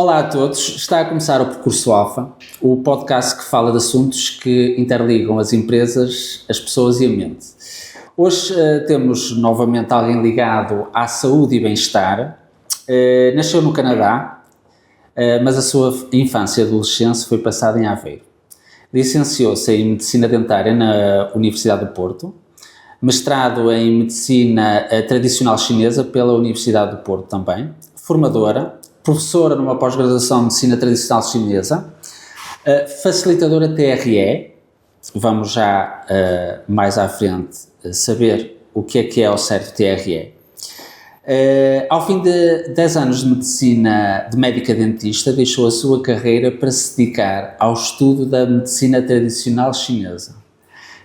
Olá a todos, está a começar o Percurso Alfa, o podcast que fala de assuntos que interligam as empresas, as pessoas e a mente. Hoje temos novamente alguém ligado à saúde e bem-estar. Nasceu no Canadá, mas a sua infância e adolescência foi passada em Aveiro. Licenciou-se em Medicina Dentária na Universidade do Porto, mestrado em Medicina Tradicional Chinesa pela Universidade do Porto também, formadora, professora numa pós-graduação de Medicina Tradicional Chinesa, facilitadora TRE, vamos já mais à frente saber o que é ao certo TRE. Ao fim de 10 anos de medicina de médica dentista, deixou a sua carreira para se dedicar ao estudo da medicina tradicional chinesa.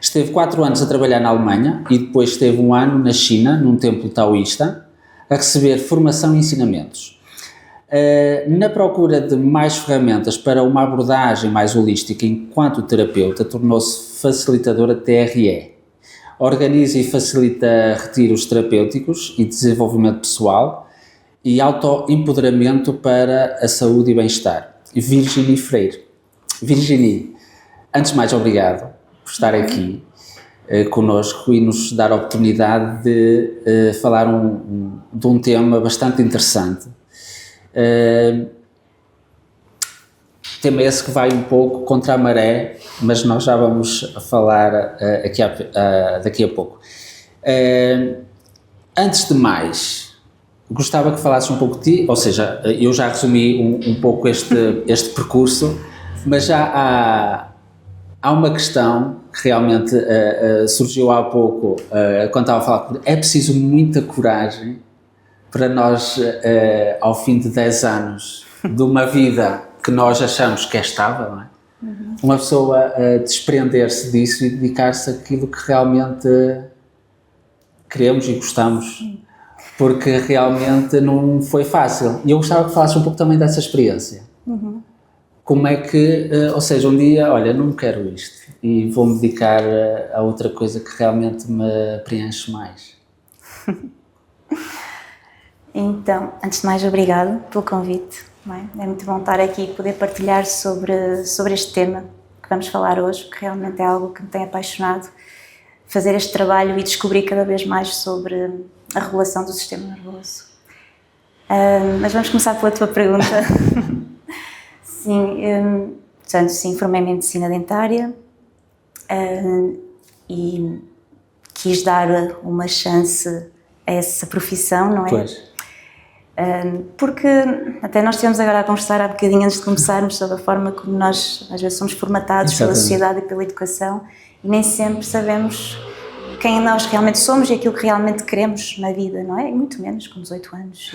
Esteve 4 anos a trabalhar na Alemanha e depois esteve 1 ano na China, num templo taoísta, a receber formação e ensinamentos. Na procura de mais ferramentas para uma abordagem mais holística enquanto terapeuta, tornou-se facilitadora TRE. Organiza e facilita retiros terapêuticos e desenvolvimento pessoal e autoempoderamento para a saúde e bem-estar. Virginie Freire. Virginie, antes de mais, obrigado por estar aqui connosco e nos dar a oportunidade de falar de um tema bastante interessante. Tema esse que vai um pouco contra a maré, mas nós já vamos falar daqui a pouco. Antes de mais, gostava que falasses um pouco de ti, ou seja, eu já resumi um pouco este percurso, mas já há uma questão que realmente surgiu há pouco, quando estava a falar comigo. É preciso muita coragem para nós, ao fim de 10 anos de uma vida que nós achamos que é estável, não é? Uhum. Uma pessoa desprender-se disso e dedicar-se àquilo que realmente queremos e gostamos, porque realmente não foi fácil. E eu gostava que falasses um pouco também dessa experiência. Uhum. Como é que, ou seja, um dia, olha, não quero isto e vou-me dedicar a outra coisa que realmente me preenche mais. Então, antes de mais, obrigado pelo convite. É muito bom estar aqui e poder partilhar sobre este tema que vamos falar hoje, porque realmente é algo que me tem apaixonado, fazer este trabalho e descobrir cada vez mais sobre a regulação do sistema nervoso. Mas vamos começar pela tua pergunta. Sim, formei-me em Medicina Dentária e quis dar uma chance a essa profissão, não é? Pois. Porque até nós estivemos agora a conversar há bocadinho antes de começarmos sobre a forma como nós às vezes somos formatados pela sociedade e pela educação e nem sempre sabemos quem nós realmente somos e aquilo que realmente queremos na vida, não é? E muito menos com 18 anos.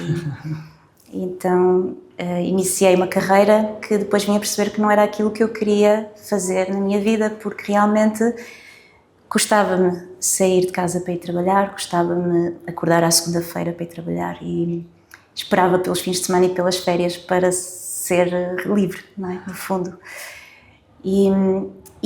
E então iniciei uma carreira que depois vim a perceber que não era aquilo que eu queria fazer na minha vida, porque realmente gostava-me sair de casa para ir trabalhar, gostava-me acordar à segunda-feira para ir trabalhar e esperava pelos fins de semana e pelas férias para ser livre, não é? No fundo. E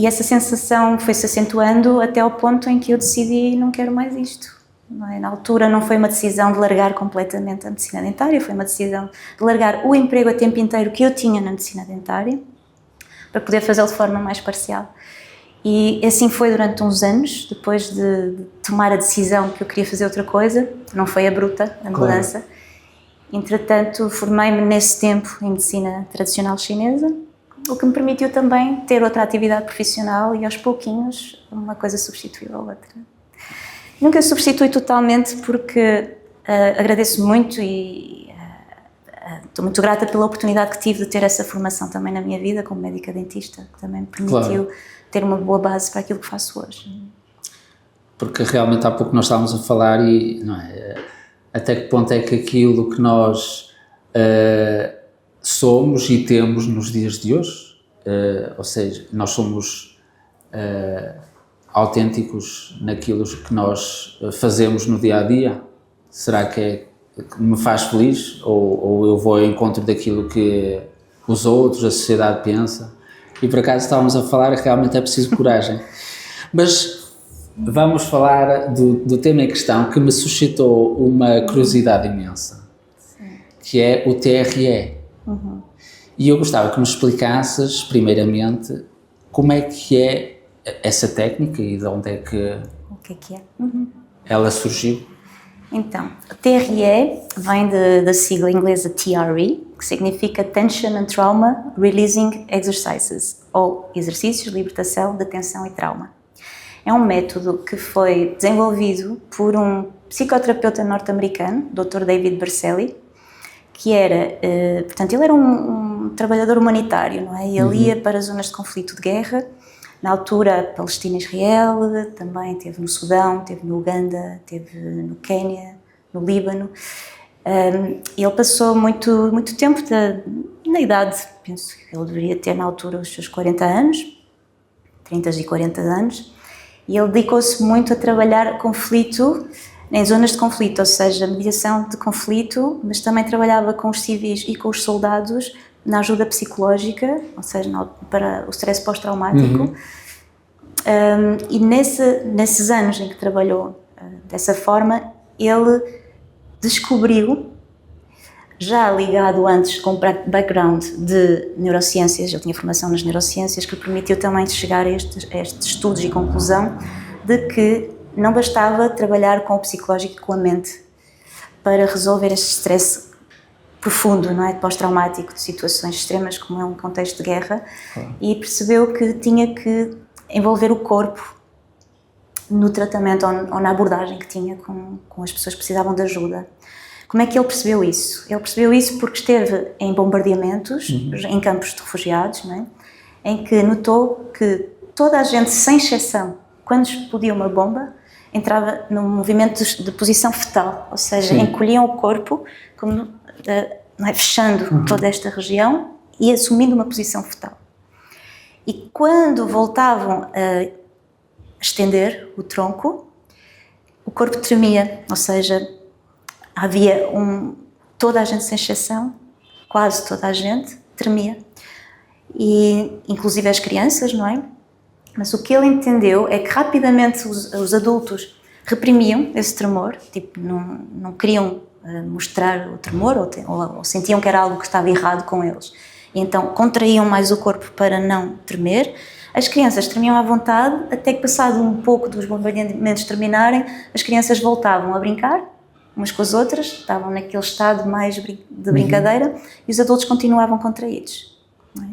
essa sensação foi-se acentuando até ao ponto em que eu decidi não quero mais isto. Não é? Na altura não foi uma decisão de largar completamente a medicina dentária, foi uma decisão de largar o emprego a tempo inteiro que eu tinha na medicina dentária para poder fazê-lo de forma mais parcial. E assim foi durante uns anos, depois de tomar a decisão que eu queria fazer outra coisa, não foi abrupta a mudança. Claro. Entretanto, formei-me nesse tempo em Medicina Tradicional Chinesa, o que me permitiu também ter outra atividade profissional e aos pouquinhos uma coisa substituiu a outra. Nunca substitui totalmente porque agradeço muito e estou muito grata pela oportunidade que tive de ter essa formação também na minha vida como médica dentista, que também me permitiu ter uma boa base para aquilo que faço hoje. Porque realmente há pouco nós estávamos a falar e não é, até que ponto é que aquilo que nós somos e temos nos dias de hoje, ou seja, nós somos autênticos naquilo que nós fazemos no dia-a-dia? Será que me faz feliz ou eu vou ao encontro daquilo que os outros, a sociedade pensa? E por acaso estávamos a falar que realmente é preciso coragem. Mas vamos falar do tema em questão que me suscitou uma curiosidade imensa, que é o TRE. Uhum. E eu gostava que nos explicasses, primeiramente, como é que é essa técnica e de onde é que O que é? ela surgiu. Então, o TRE vem da sigla inglesa TRE, que significa Tension and Trauma Releasing Exercises, ou exercícios de libertação de tensão e trauma. É um método que foi desenvolvido por um psicoterapeuta norte-americano, Dr. David Berceli, que era, portanto, ele era um trabalhador humanitário, não é? Ele ia para zonas de conflito de guerra, na altura Palestina-Israel, também esteve no Sudão, esteve no Uganda, esteve no Quênia, no Líbano. Ele passou muito tempo na idade, penso que ele deveria ter na altura os seus 40 anos, 30 e 40 anos, e ele dedicou-se muito a trabalhar conflito, em zonas de conflito, ou seja, mediação de conflito, mas também trabalhava com os civis e com os soldados na ajuda psicológica, ou seja, para o stress pós-traumático. E nesses anos em que trabalhou dessa forma, ele descobriu, já ligado antes com background de neurociências, ele tinha formação nas neurociências, que permitiu também chegar a estes estudos e conclusão de que não bastava trabalhar com o psicológico e com a mente para resolver este stress profundo, não é? Pós-traumático, de situações extremas, como é um contexto de guerra, e percebeu que tinha que envolver o corpo no tratamento ou na abordagem que tinha com as pessoas que precisavam de ajuda. Como é que ele percebeu isso? Ele percebeu isso porque esteve em bombardeamentos, em campos de refugiados, não é? Em que notou que toda a gente, sem exceção, quando explodia uma bomba, entrava num movimento de posição fetal, ou seja, encolhiam o corpo, como, não é, fechando toda esta região e assumindo uma posição fetal. E quando voltavam a estender o tronco, o corpo tremia, ou seja, havia toda a gente sem exceção, quase toda a gente tremia, e inclusive as crianças, não é? Mas o que ele entendeu é que rapidamente os adultos reprimiam esse tremor, tipo, não queriam mostrar o tremor ou sentiam que era algo que estava errado com eles. E então contraíam mais o corpo para não tremer. As crianças tremiam à vontade, até que passado um pouco dos bombardeamentos terminarem, as crianças voltavam a brincar umas com as outras, estavam naquele estado mais de brincadeira, e os adultos continuavam contraídos. Não é?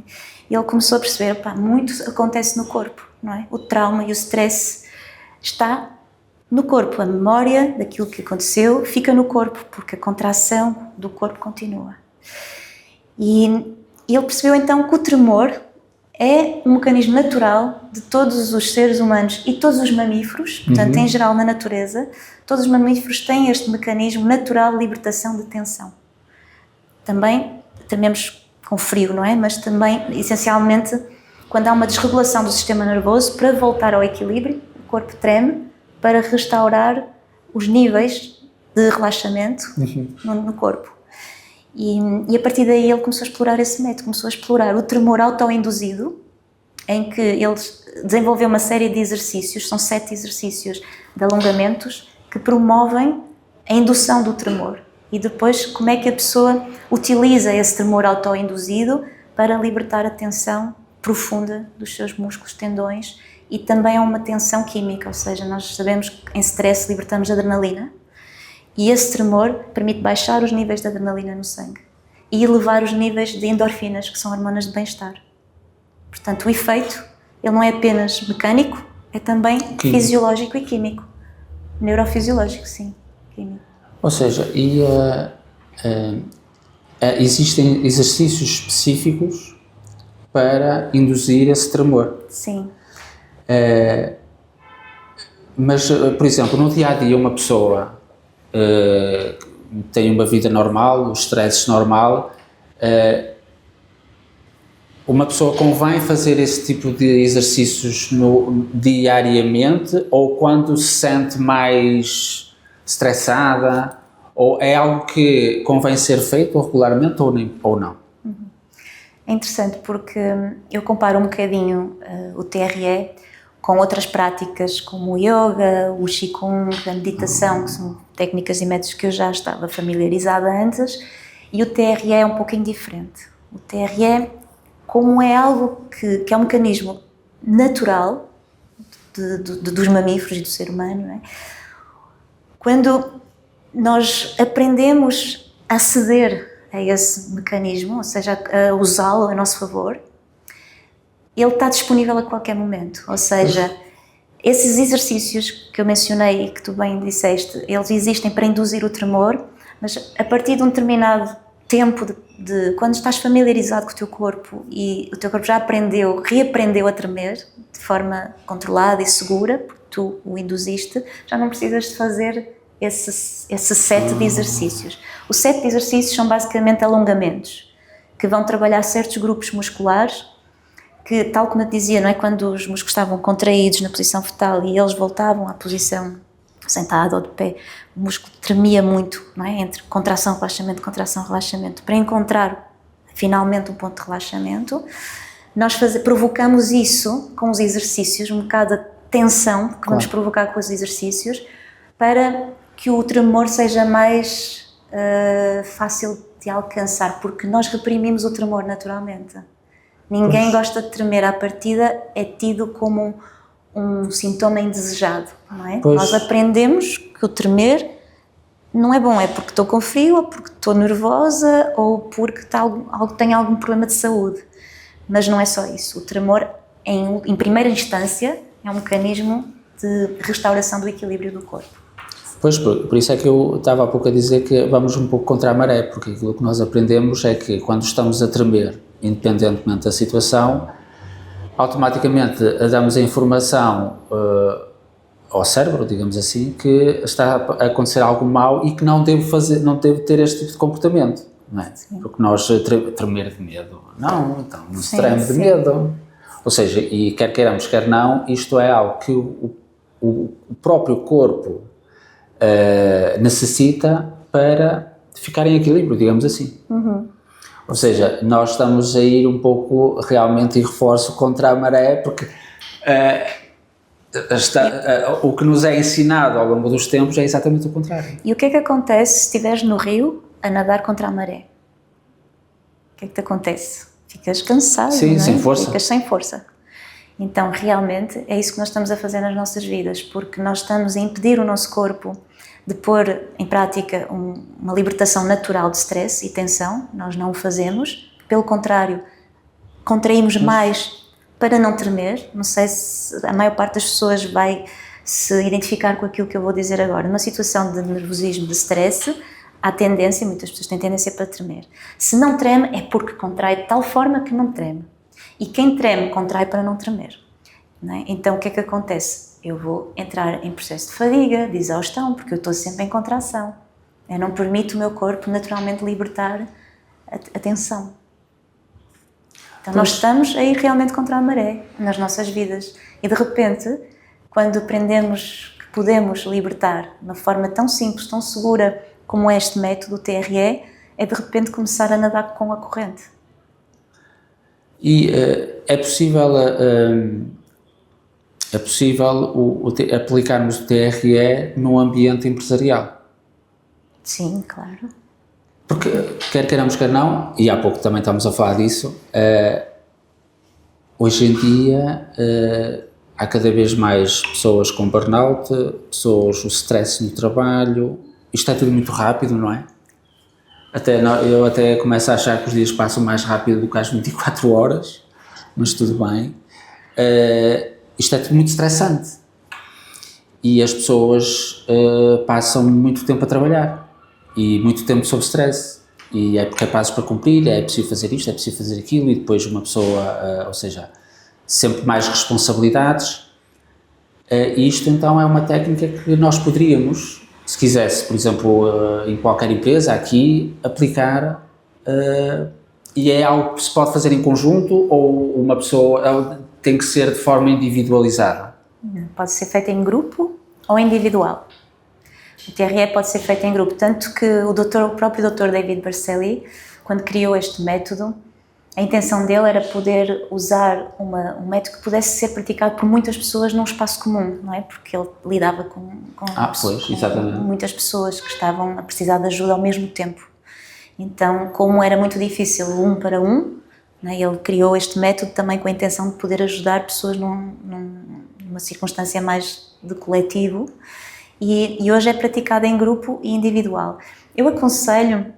E ele começou a perceber, muito acontece no corpo, não é? O trauma e o stress está no corpo, a memória daquilo que aconteceu fica no corpo, porque a contração do corpo continua. E ele percebeu então que o tremor é um mecanismo natural de todos os seres humanos e todos os mamíferos, portanto, em geral na natureza, todos os mamíferos têm este mecanismo natural de libertação de tensão. Também trememos com frio, não é? Mas também, essencialmente, quando há uma desregulação do sistema nervoso, para voltar ao equilíbrio, o corpo treme para restaurar os níveis de relaxamento no corpo. E a partir daí ele começou a explorar esse método, começou a explorar o tremor autoinduzido, em que ele desenvolveu uma série de exercícios, são 7 exercícios de alongamentos, que promovem a indução do tremor. E depois, como é que a pessoa utiliza esse tremor autoinduzido para libertar a tensão profunda dos seus músculos, tendões, e também é uma tensão química, ou seja, nós sabemos que em stress libertamos adrenalina, e esse tremor permite baixar os níveis de adrenalina no sangue e elevar os níveis de endorfinas, que são hormonas de bem-estar. Portanto, o efeito, ele não é apenas mecânico, é também fisiológico e químico. Neurofisiológico, sim, químico. Ou seja, existem exercícios específicos para induzir esse tremor. Sim. Mas, por exemplo, no dia-a-dia uma pessoa tem uma vida normal, o stress normal, uma pessoa convém fazer esse tipo de exercícios diariamente ou quando se sente mais estressada, ou é algo que convém ser feito regularmente ou não? É interessante porque eu comparo um bocadinho o TRE com outras práticas como o yoga, o qigong, a meditação, que são técnicas e métodos que eu já estava familiarizada antes, e o TRE é um pouquinho diferente. o TRE como é algo que é um mecanismo natural dos mamíferos e do ser humano, não é? Quando nós aprendemos a ceder a esse mecanismo, ou seja, a usá-lo a nosso favor, ele está disponível a qualquer momento. Ou seja, esses exercícios que eu mencionei e que tu bem disseste, eles existem para induzir o tremor, mas a partir de um determinado tempo de quando estás familiarizado com o teu corpo e o teu corpo já reaprendeu a tremer de forma controlada e segura, porque tu o induziste, já não precisas de fazer esse set de exercícios. O set de exercícios são basicamente alongamentos, que vão trabalhar certos grupos musculares, que, tal como eu dizia, não é, quando os músculos estavam contraídos na posição fetal e eles voltavam à posição sentado ou de pé, o músculo tremia muito, não é, entre contração, relaxamento, para encontrar finalmente um ponto de relaxamento. Nós provocamos isso com os exercícios, um bocado de tensão que vamos provocar com os exercícios, para que o tremor seja mais fácil de alcançar, porque nós reprimimos o tremor naturalmente. Ninguém gosta de tremer à partida, é tido como um sintoma indesejado, não é? Nós aprendemos que o tremer não é bom, é porque estou com frio, ou porque estou nervosa, ou porque tenho algum problema de saúde. Mas não é só isso. O tremor, em primeira instância, é um mecanismo de restauração do equilíbrio do corpo. Pois, por isso é que eu estava há pouco a dizer que vamos um pouco contra a maré, porque aquilo que nós aprendemos é que quando estamos a tremer, independentemente da situação, automaticamente damos a informação ao cérebro, digamos assim, que está a acontecer algo mau e que não devo ter este tipo de comportamento, não é? Sim. Porque nós tremer de medo, então não se treme de medo. Ou seja, e quer queiramos, quer não, isto é algo que o próprio corpo necessita para ficar em equilíbrio, digamos assim. Ou seja, nós estamos a ir um pouco realmente, e reforço, contra a maré, porque o que nos é ensinado ao longo dos tempos é exatamente o contrário. E o que é que acontece se estiveres no rio a nadar contra a maré? O que é que te acontece? Ficas cansado, sim, não é? Sem força. Ficas sem força. Então, realmente, é isso que nós estamos a fazer nas nossas vidas, porque nós estamos a impedir o nosso corpo de pôr em prática uma libertação natural de stress e tensão. Nós não o fazemos, pelo contrário, contraímos mais para não tremer. Não sei se a maior parte das pessoas vai se identificar com aquilo que eu vou dizer agora. Numa situação de nervosismo, de stress, há tendência, muitas pessoas têm tendência para tremer. Se não treme é porque contrai de tal forma que não treme. E quem treme, contrai para não tremer. Não é? Então, o que é que acontece? Eu vou entrar em processo de fadiga, de exaustão, porque eu estou sempre em contração. Eu não permito o meu corpo naturalmente libertar a tensão. Então, nós estamos a ir realmente contra a maré nas nossas vidas. E, de repente, quando aprendemos que podemos libertar de uma forma tão simples, tão segura como este método, o TRE, é de repente começar a nadar com a corrente. E é possível aplicarmos o TRE num ambiente empresarial? Sim, claro. Porque, quer queiramos, quer não, e há pouco também estamos a falar disso, hoje em dia há cada vez mais pessoas com burnout, o stress no trabalho, isto é tudo muito rápido, não é? Eu até começo a achar que os dias passam mais rápido do que as 24 horas, mas tudo bem. Isto é tudo muito estressante e as pessoas passam muito tempo a trabalhar e muito tempo sob stress e é capazes para cumprir, é preciso fazer isto, é preciso fazer aquilo e depois uma pessoa, ou seja, sempre mais responsabilidades. E isto então é uma técnica que nós poderíamos, se quisesse, por exemplo, em qualquer empresa aqui, aplicar, e é algo que se pode fazer em conjunto ou uma pessoa tem que ser de forma individualizada? Pode ser feito em grupo ou individual. O TRE pode ser feito em grupo, tanto que o próprio Dr. David Berceli, quando criou este método, a intenção dele era poder usar um método que pudesse ser praticado por muitas pessoas num espaço comum, não é? Porque ele lidava com muitas pessoas que estavam a precisar de ajuda ao mesmo tempo. Então, como era muito difícil um para um, né, ele criou este método também com a intenção de poder ajudar pessoas numa circunstância mais de coletivo, e hoje é praticado em grupo e individual. Eu aconselho,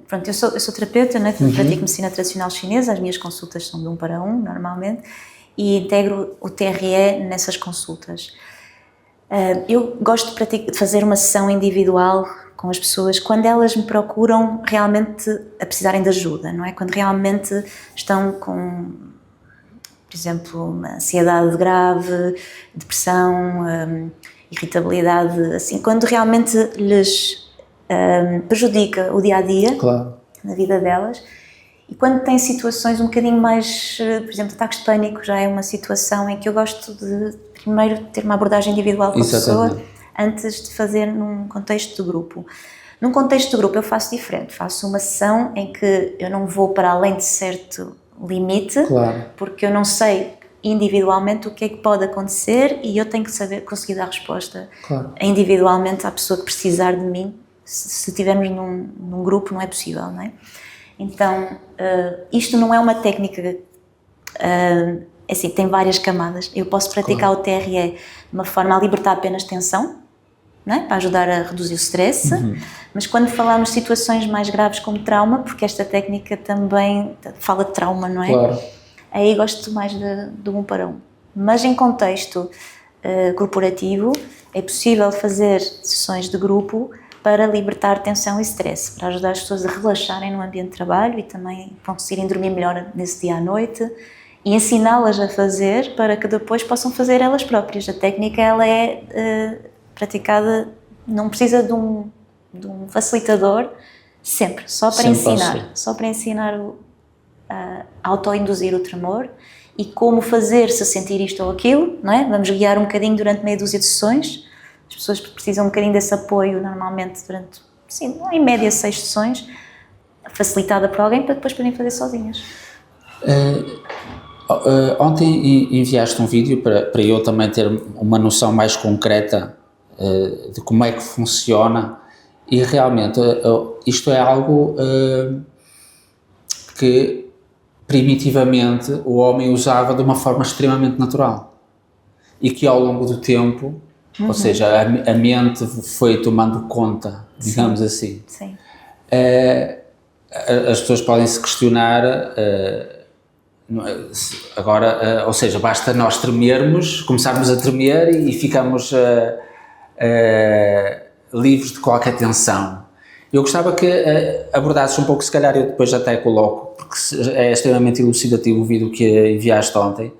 pronto, eu sou terapeuta, né, pratico medicina tradicional chinesa, as minhas consultas são de 1 para 1 normalmente, e integro o TRE nessas consultas. Eu gosto de fazer uma sessão individual com as pessoas quando elas me procuram realmente a precisarem de ajuda, não é? Quando realmente estão com, por exemplo, uma ansiedade grave, depressão, irritabilidade, assim, quando realmente lhes prejudica o dia-a-dia, claro, na vida delas, e quando têm situações um bocadinho mais, por exemplo, ataques de pânico, já é uma situação em que eu gosto de primeiro ter uma abordagem individual com a pessoa antes de fazer num contexto de grupo. Num contexto de grupo eu faço diferente, faço uma sessão em que eu não vou para além de certo limite, claro, porque eu não sei individualmente o que é que pode acontecer e eu tenho que saber conseguir dar resposta individualmente à pessoa que precisar de mim. Se estivermos num grupo não é possível, não é? Então, isto não é uma técnica, assim, tem várias camadas. Eu posso praticar o TRE de uma forma a libertar apenas tensão, não é? Para ajudar a reduzir o stress, mas quando falamos de situações mais graves como trauma, porque esta técnica também fala de trauma, não é? Claro. Aí gosto mais do 1 para 1. Mas em contexto corporativo é possível fazer sessões de grupo para libertar tensão e stress, para ajudar as pessoas a relaxarem no ambiente de trabalho e também conseguirem dormir melhor nesse dia à noite e ensiná-las a fazer para que depois possam fazer elas próprias. A técnica ela é praticada, não precisa de um facilitador, sempre, só para ensinar a auto-induzir o tremor e como fazer se sentir isto ou aquilo, não é? Vamos guiar um bocadinho durante meia dúzia de sessões. As pessoas precisam um bocadinho desse apoio normalmente durante, sim, em média 6 sessões, facilitada por alguém para depois poderem fazer sozinhas. Ontem enviaste um vídeo para eu também ter uma noção mais concreta de como é que funciona e realmente isto é algo que primitivamente o homem usava de uma forma extremamente natural e que ao longo do tempo, ou seja, a mente foi tomando conta, digamos assim. Sim. As pessoas podem se questionar agora, ou seja, basta nós tremermos, começarmos a tremer e ficamos livres de qualquer tensão. Eu gostava que abordasses um pouco, se calhar eu depois até coloco, porque é extremamente elucidativo o vídeo que enviaste ontem,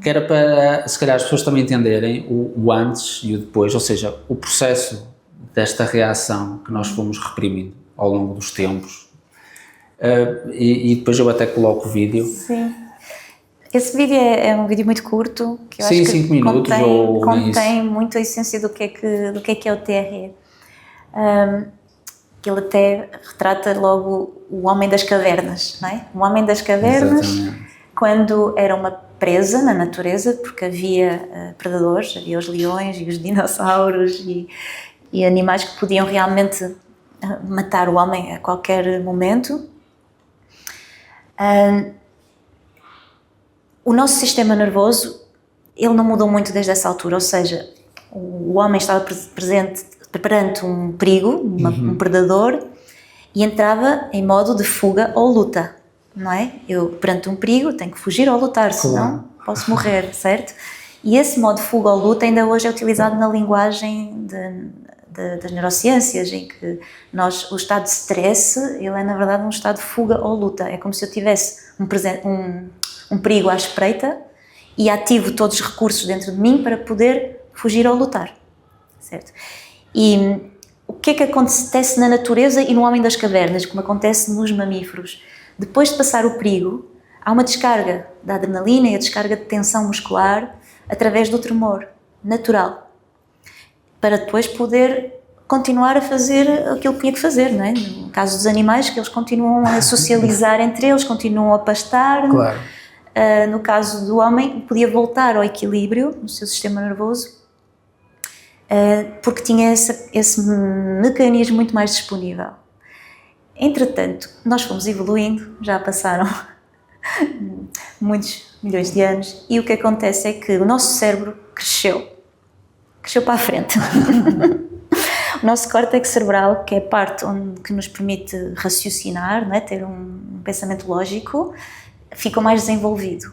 que era para, se calhar, as pessoas também entenderem o antes e o depois, ou seja, o processo desta reação que nós fomos reprimindo ao longo dos tempos. E depois eu até coloco o vídeo. Sim. Esse vídeo é um vídeo muito curto, que eu sim, acho que 5 minutos contém muito a essência do que é o TRE. Que ele até retrata logo o homem das cavernas, não é? O homem das cavernas, exatamente, quando era uma presa na natureza, porque havia predadores, havia os leões e os dinossauros e animais que podiam realmente matar o homem a qualquer momento. O nosso sistema nervoso, ele não mudou muito desde essa altura, ou seja, o homem estava perante um perigo, um predador, e entrava em modo de fuga ou luta, não é? Eu, perante um perigo, tenho que fugir ou lutar, senão posso morrer, certo? E esse modo de fuga ou luta ainda hoje é utilizado na linguagem das neurociências, em que o estado de stress, ele é na verdade um estado de fuga ou luta. É como se eu tivesse um perigo à espreita e ativo todos os recursos dentro de mim para poder fugir ou lutar, certo? E o que é que acontece na natureza e no homem das cavernas, como acontece nos mamíferos? Depois de passar o perigo, há uma descarga da adrenalina e a descarga de tensão muscular através do tremor natural, para depois poder continuar a fazer aquilo que tinha que fazer, não é? No caso dos animais, que eles continuam a socializar entre eles, continuam a pastar. Claro. No caso do homem, podia voltar ao equilíbrio no seu sistema nervoso, porque tinha esse mecanismo muito mais disponível. Entretanto, nós fomos evoluindo, já passaram muitos milhões de anos, e o que acontece é que o nosso cérebro cresceu para a frente. O nosso córtex cerebral, que é a parte que nos permite raciocinar, não é? Ter um pensamento lógico, ficou mais desenvolvido.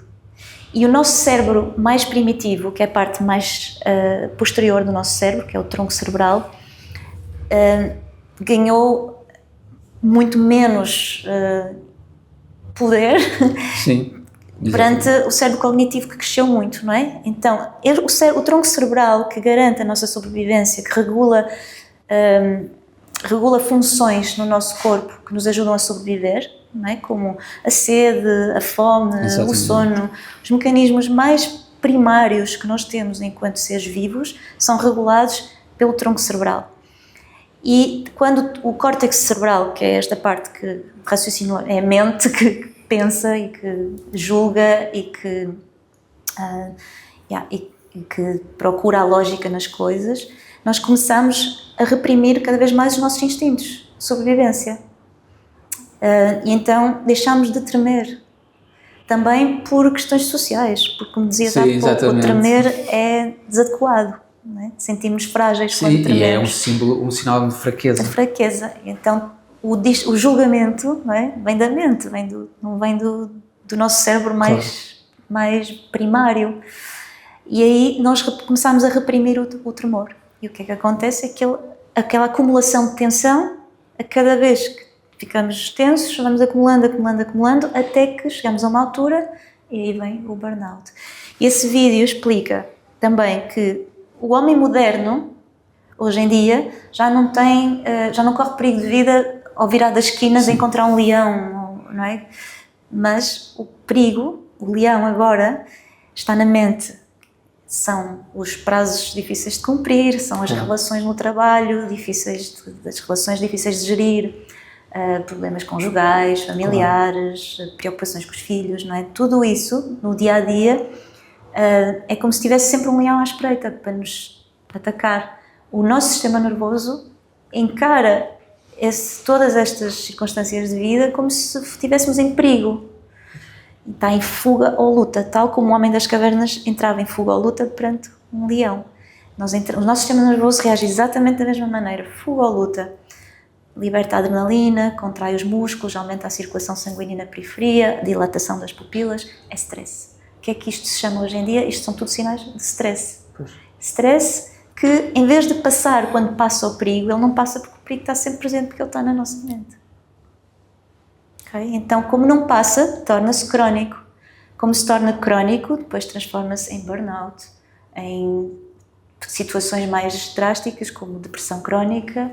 E o nosso cérebro mais primitivo, que é a parte mais posterior do nosso cérebro, que é o tronco cerebral, ganhou muito menos poder. Sim. Perante o cérebro cognitivo, que cresceu muito, não é? Então, o tronco cerebral, que garante a nossa sobrevivência, que regula funções no nosso corpo que nos ajudam a sobreviver, não é? Como a sede, a fome, exatamente, o sono, os mecanismos mais primários que nós temos enquanto seres vivos são regulados pelo tronco cerebral. E quando o córtex cerebral, que é esta parte que raciocina, é a mente que pensa e que julga e que procura a lógica nas coisas, nós começamos a reprimir cada vez mais os nossos instintos de sobrevivência. E então deixamos de tremer. Também por questões sociais, porque, como dizias há pouco, o tremer é desadequado. Não é? Sentimos frágeis quando trememos. E é um símbolo, um sinal de fraqueza. De fraqueza. Então, o julgamento, não é? Vem da mente, não vem do nosso cérebro mais primário. E aí nós começamos a reprimir o tremor. E o que é que acontece? É que aquela acumulação de tensão, a cada vez que ficamos tensos, vamos acumulando, até que chegamos a uma altura e aí vem o burnout. E esse vídeo explica também que o homem moderno, hoje em dia, já não corre perigo de vida ao virar da esquina de encontrar um leão, não é? Mas o perigo, o leão agora, está na mente. São os prazos difíceis de cumprir, são as relações no trabalho, as relações difíceis de gerir, problemas conjugais, familiares, preocupações com os filhos, não é? Tudo isso, no dia-a-dia, é como se tivesse sempre um leão à espreita para nos atacar. O nosso sistema nervoso encara todas estas circunstâncias de vida como se estivéssemos em perigo. Está em fuga ou luta, tal como o homem das cavernas entrava em fuga ou luta perante um leão. O nosso sistema nervoso reage exatamente da mesma maneira, fuga ou luta. Liberta a adrenalina, contrai os músculos, aumenta a circulação sanguínea na periferia, dilatação das pupilas, é stress. O que é que isto se chama hoje em dia? Isto são tudo sinais de stress. Stress que, em vez de passar quando passa o perigo, ele não passa porque o perigo está sempre presente, porque ele está na nossa mente. Okay? Então, como não passa, torna-se crónico. Como se torna crónico, depois transforma-se em burnout, em situações mais drásticas, como depressão crónica,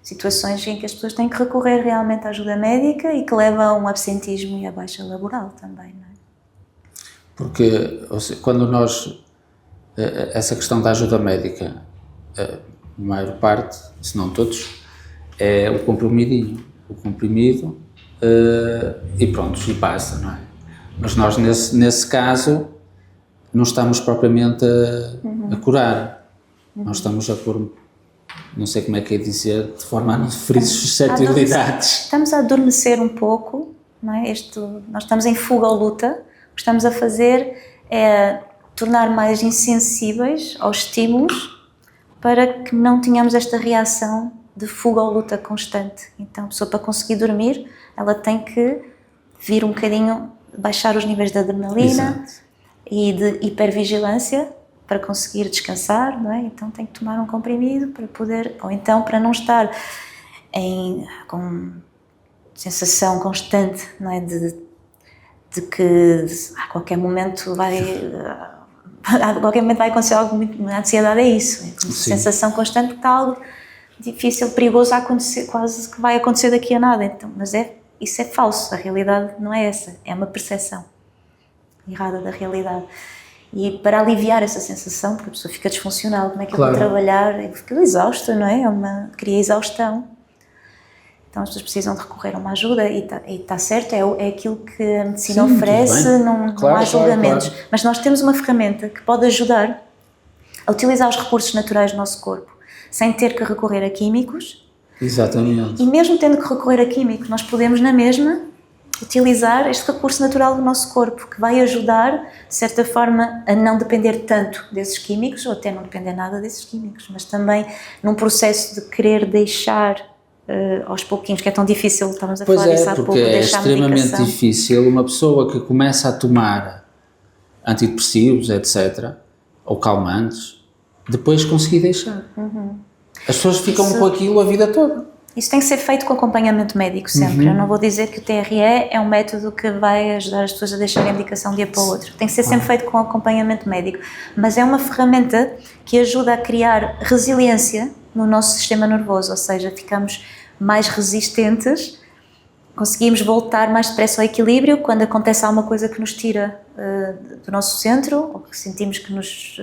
situações em que as pessoas têm que recorrer realmente à ajuda médica e que levam a um absentismo e a baixa laboral também, não é? Porque quando nós, essa questão da ajuda médica, a maior parte, se não todos, é o comprimidinho, e pronto, e passa, não é? Mas nós nesse caso não estamos propriamente a curar, nós estamos a pôr, não sei como é que é dizer, de forma a não ferir suscetibilidades. Estamos a adormecer um pouco, não é? Nós estamos em fuga ou luta. O que estamos a fazer é tornar mais insensíveis aos estímulos para que não tenhamos esta reação de fuga ou luta constante. Então, a pessoa, para conseguir dormir, ela tem que vir um bocadinho, baixar os níveis de adrenalina. Exato. E de hipervigilância para conseguir descansar, não é? Então tem que tomar um comprimido para poder, ou então para não estar com sensação constante, não é? De que a qualquer momento vai acontecer algo muito. A ansiedade é isso, é como sensação constante que está algo difícil, perigoso a acontecer, quase que vai acontecer daqui a nada. Então, mas isso é falso, a realidade não é essa, é uma percepção errada da realidade. E para aliviar essa sensação, porque a pessoa fica disfuncional, como é que eu vou trabalhar? Eu fico exausta, não é? Cria exaustão. Então as pessoas precisam de recorrer a uma ajuda e está certo, é aquilo que a medicina oferece, não há julgamentos. Claro. Mas nós temos uma ferramenta que pode ajudar a utilizar os recursos naturais do nosso corpo, sem ter que recorrer a químicos, Exatamente. E mesmo tendo que recorrer a químicos, nós podemos na mesma utilizar este recurso natural do nosso corpo, que vai ajudar, de certa forma, a não depender tanto desses químicos, ou até não depender nada desses químicos, mas também num processo de querer deixar aos pouquinhos, que é tão difícil, estávamos a falar disso há pouco, deixar a medicação. Pois é, porque é extremamente difícil uma pessoa que começa a tomar antidepressivos, etc., ou calmantes, depois conseguir deixar. As pessoas ficam com aquilo a vida toda. Isso tem que ser feito com acompanhamento médico sempre. Eu não vou dizer que o TRE é um método que vai ajudar as pessoas a deixarem a medicação de um dia para o outro. Tem que ser sempre feito com acompanhamento médico. Mas é uma ferramenta que ajuda a criar resiliência no nosso sistema nervoso, ou seja, ficamos mais resistentes, conseguimos voltar mais depressa ao equilíbrio quando acontece alguma coisa que nos tira do nosso centro, ou que sentimos que nos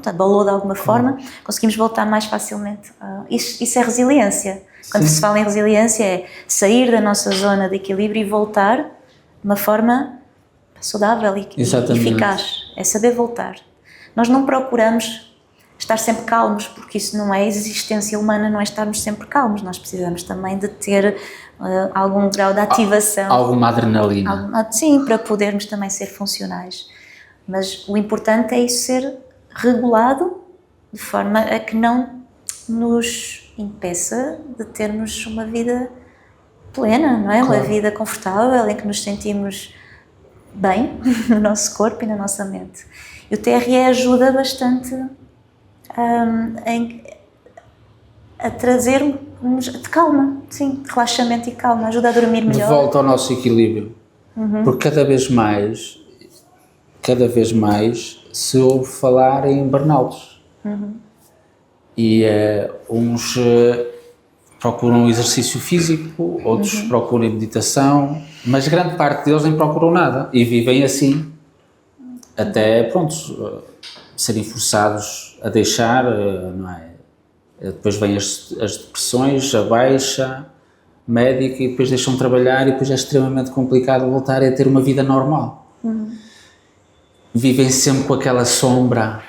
abalou de alguma forma, conseguimos voltar mais facilmente. Isso é resiliência. Quando se fala em resiliência é sair da nossa zona de equilíbrio e voltar de uma forma saudável e eficaz. É saber voltar. Nós não procuramos estar sempre calmos, porque isso não é existência humana, não é estarmos sempre calmos. Nós precisamos também de ter algum grau de ativação. Alguma adrenalina. Sim, para podermos também ser funcionais. Mas o importante é isso ser regulado de forma a que não nos impeça de termos uma vida plena, não é? Claro. Uma vida confortável, em que nos sentimos bem no nosso corpo e na nossa mente. E o TRE ajuda bastante a trazer-nos de calma, sim, de relaxamento e calma, ajuda a dormir melhor. De volta ao nosso equilíbrio. Porque cada vez mais se ouve falar em burnouts. E uns procuram exercício físico, outros procuram meditação, mas grande parte deles nem procuram nada e vivem assim até, serem forçados a deixar, não é? Depois vêm as depressões, a baixa médica e depois deixam de trabalhar e depois é extremamente complicado voltar a ter uma vida normal. Vivem sempre com aquela sombra.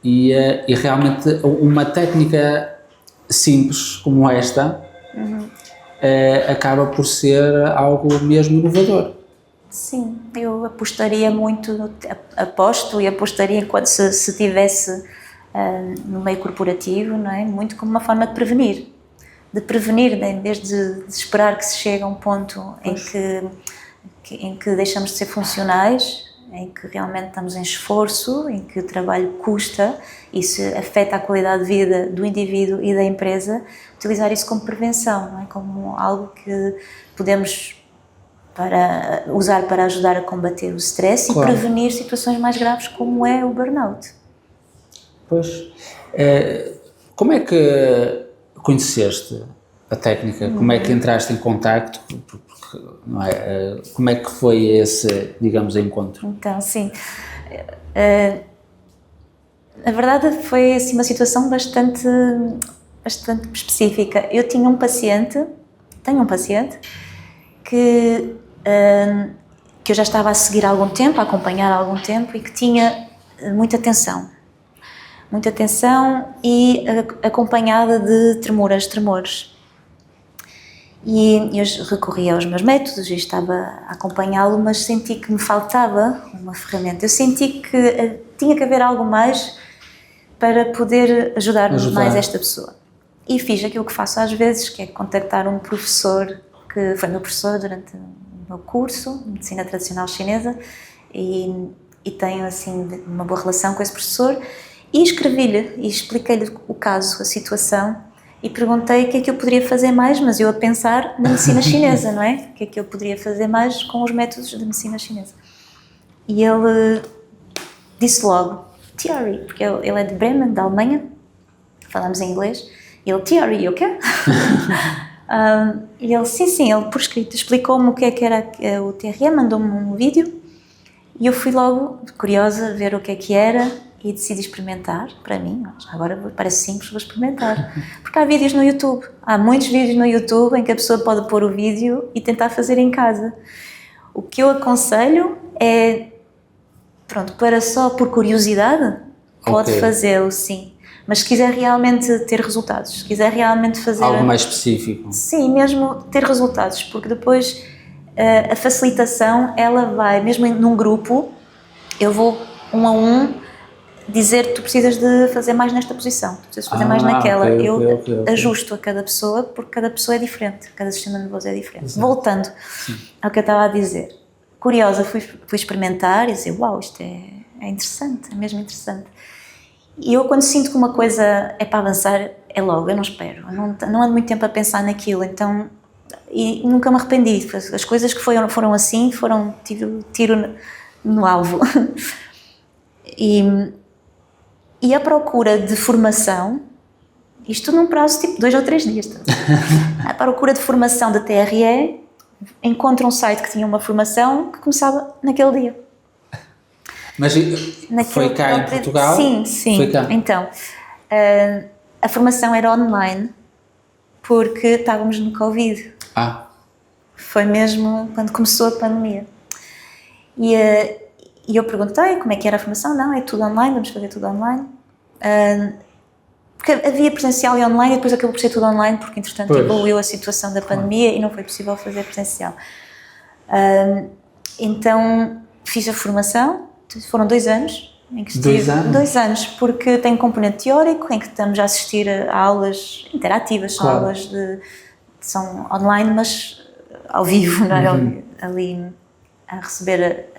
E realmente uma técnica simples como esta acaba por ser algo mesmo inovador. Sim, eu apostaria muito, apostaria enquanto se estivesse no meio corporativo, não é? Muito como uma forma de prevenir, em vez de esperar que se chegue a um ponto em que deixamos de ser funcionais, em que realmente estamos em esforço, em que o trabalho custa, isso afeta a qualidade de vida do indivíduo e da empresa, utilizar isso como prevenção, não é? Como algo que podemos usar para ajudar a combater o stress e prevenir situações mais graves como é o burnout. Pois, como é que conheceste a técnica? Como é que entraste em contacto? Não é? Como é que foi esse, digamos, encontro? Então, sim, na verdade foi assim, uma situação bastante específica. Eu tenho um paciente que eu já estava a seguir há algum tempo, a acompanhar há algum tempo e que tinha muita tensão e acompanhada de tremores. E eu recorri aos meus métodos e estava a acompanhá-lo, mas senti que me faltava uma ferramenta. Eu senti que tinha que haver algo mais para poder ajudar mais esta pessoa. E fiz aquilo que faço às vezes, que é contactar um professor, que foi meu professor durante o meu curso de Medicina Tradicional Chinesa, e tenho assim uma boa relação com esse professor, e escrevi-lhe e expliquei-lhe o caso, a situação, e perguntei o que é que eu poderia fazer mais, mas eu a pensar na medicina chinesa, não é? O que é que eu poderia fazer mais com os métodos da medicina chinesa. E ele disse logo, Thierry, porque ele é de Bremen, da Alemanha, falamos em inglês, e ele, Thierry, o quê? E ele, sim, ele por escrito explicou-me o que era o TRE, mandou-me um vídeo, e eu fui logo curiosa ver o que é que era, e decidi experimentar, para mim, agora parece simples, vou experimentar, porque há vídeos no YouTube, há muitos vídeos no YouTube em que a pessoa pode pôr o vídeo e tentar fazer em casa. O que eu aconselho é, para só por curiosidade, pode fazê-lo, sim, Mas se quiser realmente ter resultados, se quiser realmente fazer... Algo mais específico. Sim, mesmo ter resultados, porque depois a facilitação, ela vai, mesmo num grupo, eu vou 1 a 1 dizer que tu precisas de fazer mais nesta posição, tu precisas fazer mais naquela. Okay. Ajusto a cada pessoa, porque cada pessoa é diferente, cada sistema nervoso é diferente. Exato. Voltando ao que eu estava a dizer, curiosa, fui experimentar e dizer, uau, isto é interessante, é mesmo interessante. E eu, quando sinto que uma coisa é para avançar, é logo, eu não espero, eu não ando muito tempo a pensar naquilo, então, e nunca me arrependi. As coisas que foram assim, foram tiro no alvo. E a procura de formação, isto num prazo tipo 2 ou 3 dias, a procura de formação da TRE, encontro um site que tinha uma formação que começava naquele dia. Mas foi cá em Portugal? Sim. Foi cá. Então, a formação era online porque estávamos no Covid. Foi mesmo quando começou a pandemia. E eu perguntei como é que era a formação. Não, é tudo online, vamos fazer tudo online. Porque havia presencial e online e depois acabou por ser tudo online porque, entretanto, evoluiu a situação da pandemia e não foi possível fazer presencial. Então, fiz a formação. Foram 2 anos em que estive. 2 anos? 2 anos, porque tem um componente teórico em que estamos a assistir a aulas interativas, são aulas são online, mas ao vivo, não é? Ali a receber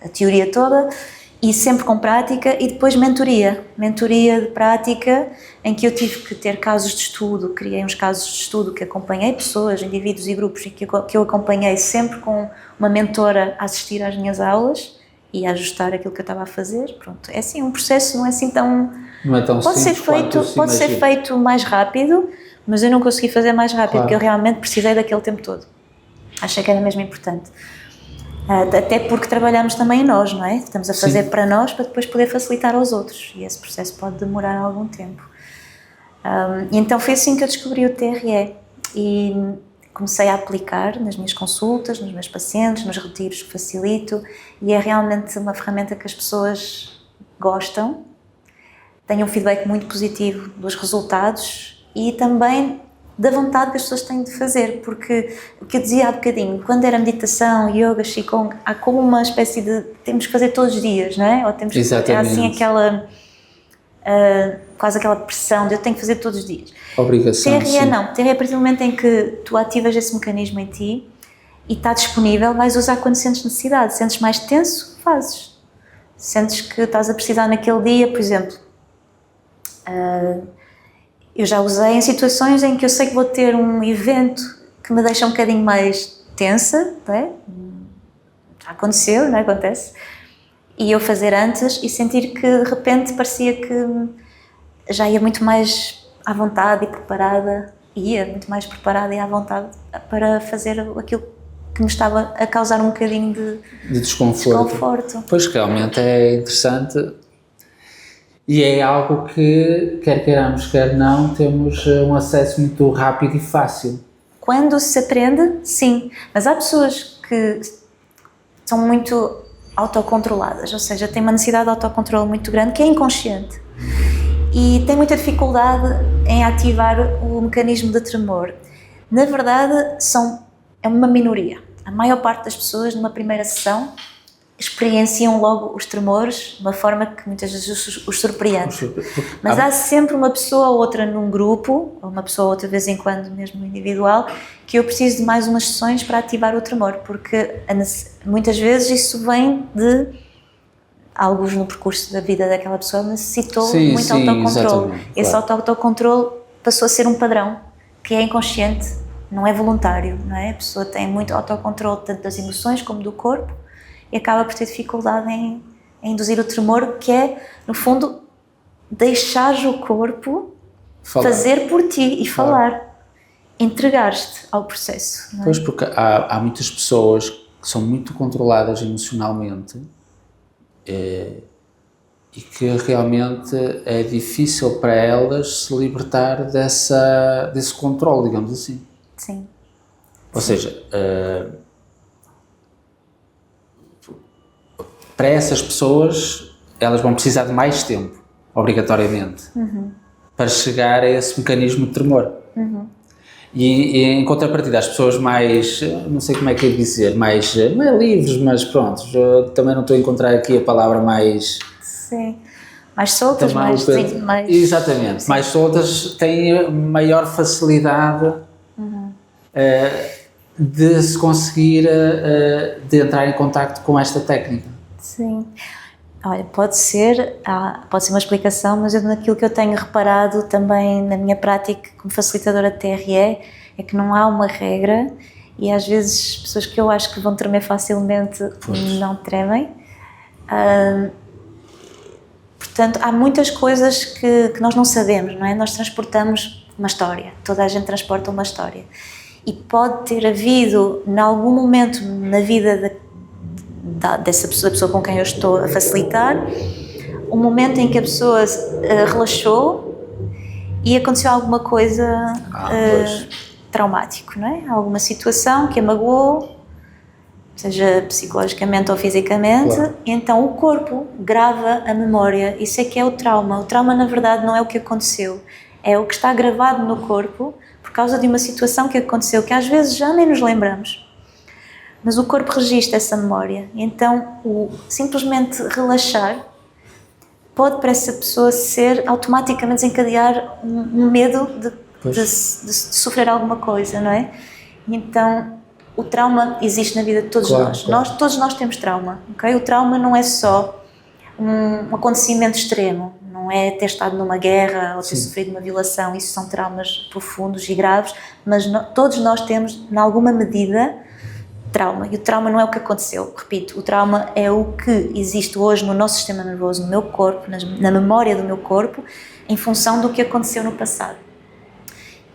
a teoria toda e sempre com prática, e depois mentoria de prática, em que eu tive que ter casos de estudo, criei uns casos de estudo que acompanhei pessoas, indivíduos e grupos, e que eu acompanhei sempre com uma mentora a assistir às minhas aulas e a ajustar aquilo que eu estava a fazer. Pronto, é assim, um processo não é assim tão... Não é tão simples pode ser feito mais rápido, mas eu não consegui fazer mais rápido, porque eu realmente precisei daquele tempo todo. Achei que era mesmo importante. Até porque trabalhamos também em nós, não é? Estamos a fazer para nós, para depois poder facilitar aos outros, e esse processo pode demorar algum tempo. E então foi assim que eu descobri o TRE, e comecei a aplicar nas minhas consultas, nos meus pacientes, nos retiros que facilito, e é realmente uma ferramenta que as pessoas gostam, têm um feedback muito positivo dos resultados e também da vontade que as pessoas têm de fazer, porque o que eu dizia há bocadinho, quando era meditação, yoga, qigong, há como uma espécie de temos que fazer todos os dias, não é? Ou temos que ter assim aquela quase aquela pressão de eu tenho que fazer todos os dias. Obrigação. TRE não, TRE é a partir do momento em que tu ativas esse mecanismo em ti e está disponível, vais usar quando sentes necessidade. Sentes mais tenso, fazes. Sentes que estás a precisar naquele dia, por exemplo. Eu já usei em situações em que eu sei que vou ter um evento que me deixa um bocadinho mais tensa, não é? Já aconteceu, não é? Acontece. E eu fazer antes e sentir que de repente parecia que já ia muito mais à vontade e preparada, muito mais preparada e à vontade para fazer aquilo que me estava a causar um bocadinho de desconforto. Pois, realmente é interessante e é algo que, quer queiramos, quer não, temos um acesso muito rápido e fácil. Quando se aprende, sim, mas há pessoas que são muito autocontroladas, ou seja, têm uma necessidade de autocontrole muito grande, que é inconsciente, e têm muita dificuldade em ativar o mecanismo de tremor. Na verdade, é uma minoria. A maior parte das pessoas, numa primeira sessão, experienciam logo os tremores de uma forma que muitas vezes os surpreende. Mas há sempre uma pessoa ou outra num grupo, ou uma pessoa ou outra de vez em quando, mesmo individual, que eu preciso de mais umas sessões para ativar o tremor, porque muitas vezes isso vem de alguns no percurso da vida daquela pessoa necessitou muito autocontrole. Exatamente, Esse autocontrole passou a ser um padrão que é inconsciente, não é voluntário, não é? A pessoa tem muito autocontrole tanto das emoções como do corpo e acaba por ter dificuldade em induzir o tremor, que é, no fundo, deixares o corpo fazer por ti e falar. Entregar-te ao processo. Não é? Pois, porque há muitas pessoas que são muito controladas emocionalmente e que realmente é difícil para elas se libertar desse controle, digamos assim. Sim. Ou seja, para essas pessoas, elas vão precisar de mais tempo, obrigatoriamente. para chegar a esse mecanismo de tremor. E em contrapartida, as pessoas mais, não sei como é que é dizer, mais, não é livres, mas pronto, também não estou a encontrar aqui a palavra mais... Sim, mais soltas, mais... Exatamente, sim. Mais soltas, têm maior facilidade de se conseguir, de entrar em contacto com esta técnica. Sim. Olha, pode ser uma explicação, mas naquilo que eu tenho reparado também na minha prática como facilitadora de TRE é que não há uma regra e às vezes pessoas que eu acho que vão tremer facilmente não tremem. Portanto, há muitas coisas que nós não sabemos, não é? Nós transportamos uma história, toda a gente transporta uma história e pode ter havido, em algum momento na vida dessa pessoa com quem eu estou a facilitar, um momento em que a pessoa relaxou e aconteceu alguma coisa traumático, não é? Alguma situação que a magoou, seja psicologicamente ou fisicamente, e então o corpo grava a memória. Isso é que é o trauma. O trauma, na verdade, não é o que aconteceu, é o que está gravado no corpo por causa de uma situação que aconteceu, que às vezes já nem nos lembramos. Mas o corpo registra essa memória, então simplesmente relaxar pode para essa pessoa ser automaticamente desencadear um medo de sofrer alguma coisa, não é? Então o trauma existe na vida de todos nós. Todos nós temos trauma, ok? O trauma não é só um acontecimento extremo, não é ter estado numa guerra ou ter sofrido uma violação, isso são traumas profundos e graves, mas todos nós temos, em alguma medida, trauma, e o trauma não é o que aconteceu, repito, o trauma é o que existe hoje no nosso sistema nervoso, no meu corpo, na memória do meu corpo, em função do que aconteceu no passado.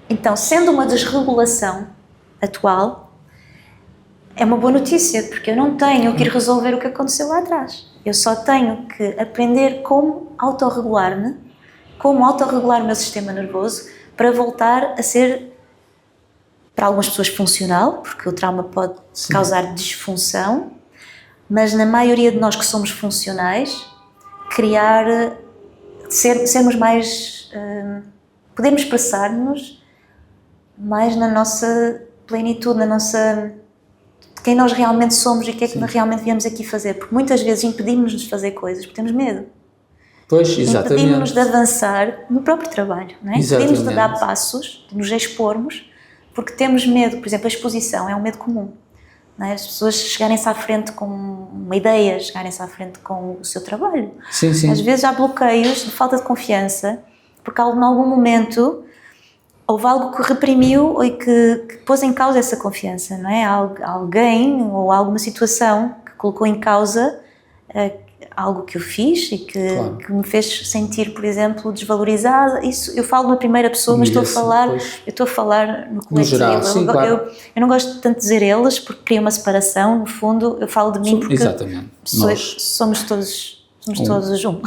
Então, sendo uma desregulação atual, é uma boa notícia, porque eu não tenho que ir resolver o que aconteceu lá atrás, eu só tenho que aprender como autorregular-me, como autorregular o meu sistema nervoso, para voltar a ser, para algumas pessoas, funcional, porque o trauma pode causar disfunção, mas na maioria de nós que somos funcionais, sermos mais, podemos expressar-nos mais na nossa plenitude, quem nós realmente somos e o que é que realmente viemos aqui fazer, porque muitas vezes impedimos-nos de fazer coisas porque temos medo. Pois, exatamente. Impedimos-nos de avançar no próprio trabalho, não é? Impedimos-nos de dar passos, de nos expormos, porque temos medo. Por exemplo, a exposição é um medo comum, não é? As pessoas chegarem-se à frente com uma ideia, chegarem-se à frente com o seu trabalho. Sim, sim. Às vezes há bloqueios de falta de confiança, porque em algum momento houve algo que reprimiu e que pôs em causa essa confiança, não é? Alguém ou alguma situação que colocou em causa algo que eu fiz e que me fez sentir, por exemplo, desvalorizada. Isso eu falo na primeira pessoa, mas eu estou a falar no coletivo. No geral, sim, claro. Eu não gosto tanto de dizer eles porque cria uma separação. No fundo, eu falo de mim porque somos todos um.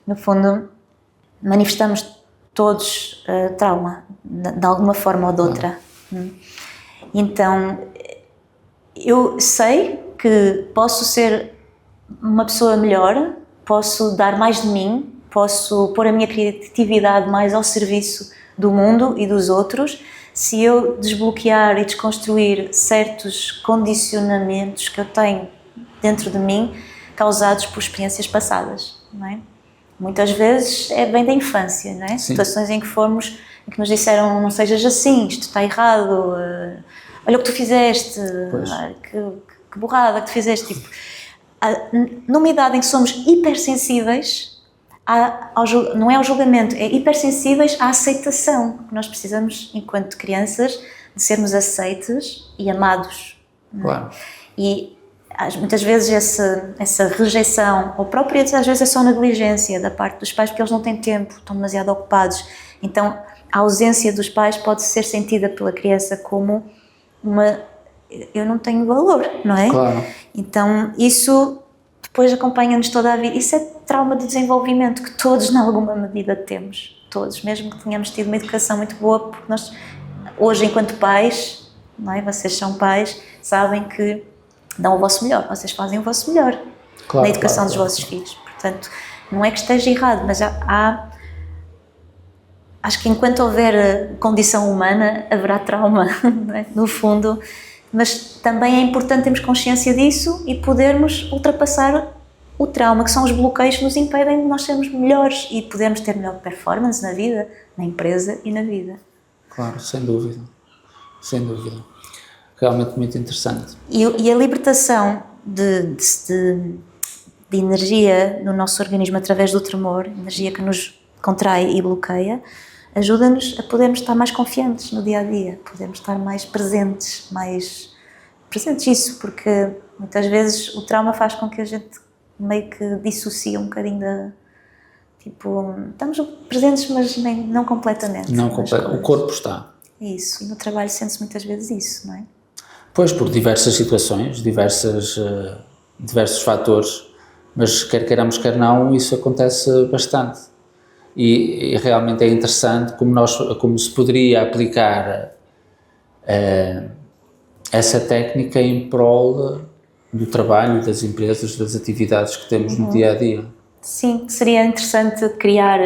No fundo, manifestamos todos trauma, de alguma forma ou de outra. Então, eu sei que posso ser uma pessoa melhor, posso dar mais de mim, posso pôr a minha criatividade mais ao serviço do mundo e dos outros, se eu desbloquear e desconstruir certos condicionamentos que eu tenho dentro de mim, causados por experiências passadas, não é? Muitas vezes vem da infância, não é? Situações em que nos disseram não sejas assim, isto está errado, olha o que tu fizeste, que burrada que tu fizeste. Tipo, numa idade em que somos hipersensíveis, não é ao julgamento, é hipersensíveis à aceitação, que nós precisamos, enquanto crianças, de sermos aceites e amados. Claro. E muitas vezes essa rejeição, ou própria, às vezes é só negligência da parte dos pais, porque eles não têm tempo, estão demasiado ocupados. Então, a ausência dos pais pode ser sentida pela criança como eu não tenho valor, não é? Claro. Então, isso depois acompanha-nos toda a vida. Isso é trauma de desenvolvimento que todos, em alguma medida, temos. Todos, mesmo que tenhamos tido uma educação muito boa, porque nós, hoje, enquanto pais, não é? Vocês são pais, sabem que dão o vosso melhor, vocês fazem o vosso melhor na educação dos vossos filhos. Portanto, não é que esteja errado, mas acho que enquanto houver condição humana, haverá trauma, não é? No fundo, mas também é importante termos consciência disso e podermos ultrapassar o trauma, que são os bloqueios que nos impedem de nós sermos melhores e podermos ter melhor performance na vida, na empresa e na vida. Claro, sem dúvida. Sem dúvida. Realmente muito interessante. E a libertação de energia no nosso organismo através do tremor, energia que nos contrai e bloqueia, ajuda-nos a podermos estar mais confiantes no dia-a-dia, podermos estar mais presentes isso, porque muitas vezes o trauma faz com que a gente meio que dissocie um bocadinho da... Tipo, estamos presentes, mas não completamente. Não completamente. O corpo está. Isso, e no trabalho sente-se muitas vezes isso, não é? Pois, por diversas situações, diversos fatores, mas quer queiramos, quer não, isso acontece bastante. E realmente é interessante como se poderia aplicar essa técnica em prol do trabalho, das empresas, das atividades que temos no dia-a-dia. Sim, seria interessante criar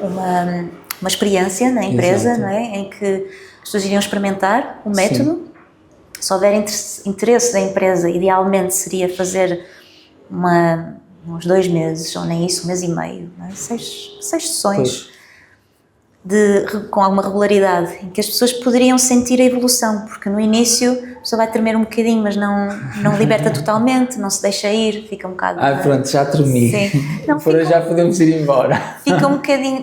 uma experiência na empresa, não é? Em que as pessoas iriam experimentar o método. Sim. Se houver interesse da empresa, idealmente seria fazer uns 2 meses, ou nem isso, 1 mês e meio, não é? 6 sessões com alguma regularidade, em que as pessoas poderiam sentir a evolução, porque no início a pessoa vai tremer um bocadinho, mas não liberta totalmente, não se deixa ir, fica um bocado... Pronto, já tremi. Sim. Não, por hoje já podemos ir embora.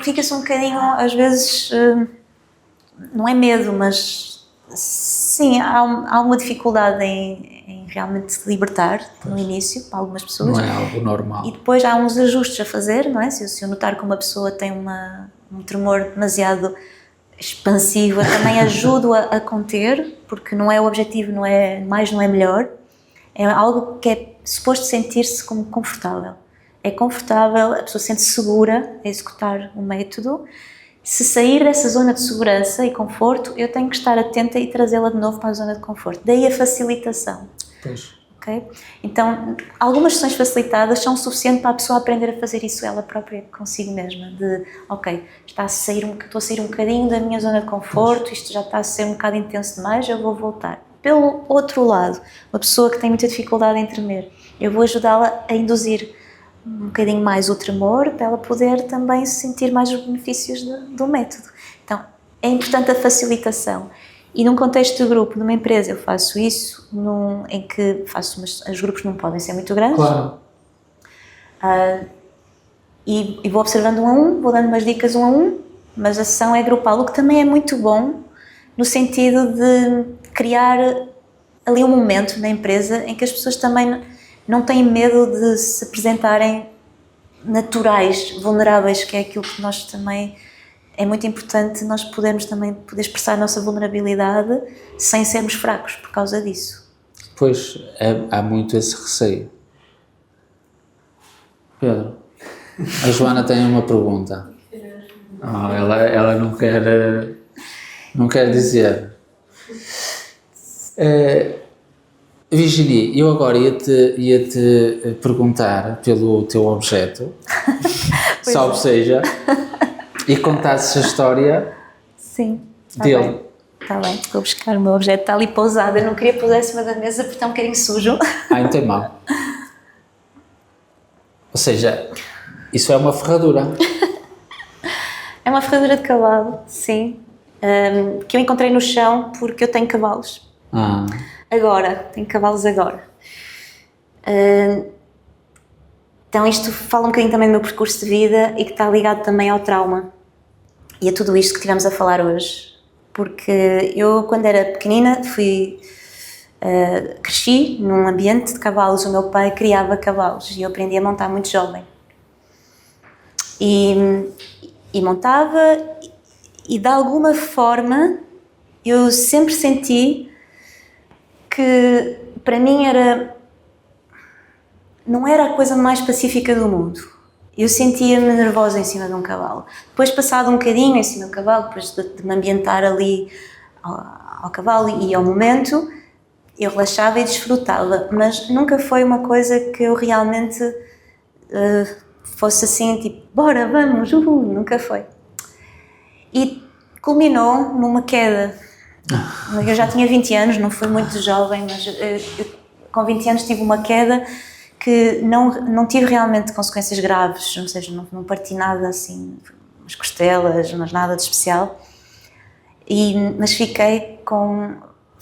Fica-se um bocadinho, às vezes, não é medo, mas sim, há alguma dificuldade em realmente se libertar no início, para algumas pessoas. Não é algo normal. E depois há uns ajustes a fazer, não é? Se eu notar que uma pessoa tem um tremor demasiado expansivo, eu também ajudo a conter, porque não é o objetivo, não é melhor. É algo que é suposto sentir-se como confortável. É confortável, a pessoa sente-se segura a executar o método. Se sair dessa zona de segurança e conforto, eu tenho que estar atenta e trazê-la de novo para a zona de conforto. Daí a facilitação. Pois. Okay? Então, algumas sessões facilitadas são suficientes para a pessoa aprender a fazer isso ela própria, consigo mesma. Estou a sair um bocadinho da minha zona de conforto, isto já está a ser um bocado intenso demais, eu vou voltar. Pelo outro lado, uma pessoa que tem muita dificuldade em tremer, eu vou ajudá-la a induzir um bocadinho mais o tremor, para ela poder também sentir mais os benefícios do método. Então, é importante a facilitação. E num contexto de grupo, numa empresa, eu faço isso, em que os grupos não podem ser muito grandes. Claro. E vou observando um a um, vou dando umas dicas um a um, mas a sessão é grupal, o que também é muito bom, no sentido de criar ali um momento na empresa em que as pessoas também não têm medo de se apresentarem naturais, vulneráveis, que é aquilo que nós também... É muito importante nós poder expressar a nossa vulnerabilidade sem sermos fracos por causa disso. Pois, há muito esse receio. Pedro, a Joana tem uma pergunta. Ela não quer dizer. Virginie, eu agora ia-te perguntar pelo teu objeto, salvo seja... E contasses a história dele. Está bem, vou buscar o meu objeto, está ali pousado, eu não queria pôr em cima da mesa porque está um bocadinho sujo. Não tem mal. Ou seja, isso é uma ferradura. É uma ferradura de cavalo, sim, que eu encontrei no chão porque eu tenho cavalos. Tenho cavalos agora. Então isto fala um bocadinho também do meu percurso de vida e que está ligado também ao trauma e a tudo isto que estivemos a falar hoje, porque eu quando era pequenina cresci num ambiente de cavalos, o meu pai criava cavalos e eu aprendi a montar muito jovem e montava e de alguma forma eu sempre senti que para mim não era a coisa mais pacífica do mundo. Eu sentia-me nervosa em cima de um cavalo. Depois, passado um bocadinho em cima do cavalo, depois de me ambientar ali ao cavalo e ao momento, eu relaxava e desfrutava, mas nunca foi uma coisa que eu realmente fosse assim, tipo, bora, vamos, nunca foi. E culminou numa queda. Eu já tinha 20 anos, não fui muito jovem, mas eu, com 20 anos tive uma queda que não tive realmente consequências graves, ou seja, não parti nada assim, umas costelas, mas nada de especial. Mas fiquei com...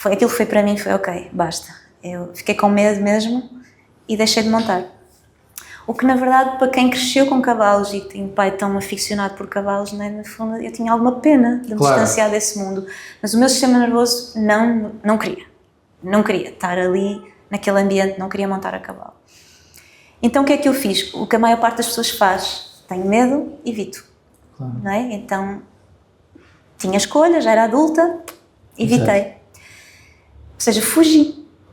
aquilo que foi para mim foi ok, basta. Eu fiquei com medo mesmo e deixei de montar. O que, na verdade, para quem cresceu com cavalos e tem um pai tão aficionado por cavalos, né, no fundo, eu tinha alguma pena de me distanciar desse mundo. Mas o meu sistema nervoso não queria. Não queria estar ali, naquele ambiente, não queria montar a cavalo. Então, o que é que eu fiz? O que a maior parte das pessoas faz. Tenho medo, evito. Claro. Não é? Então, tinha escolha, já era adulta, evitei. Exato. Ou seja,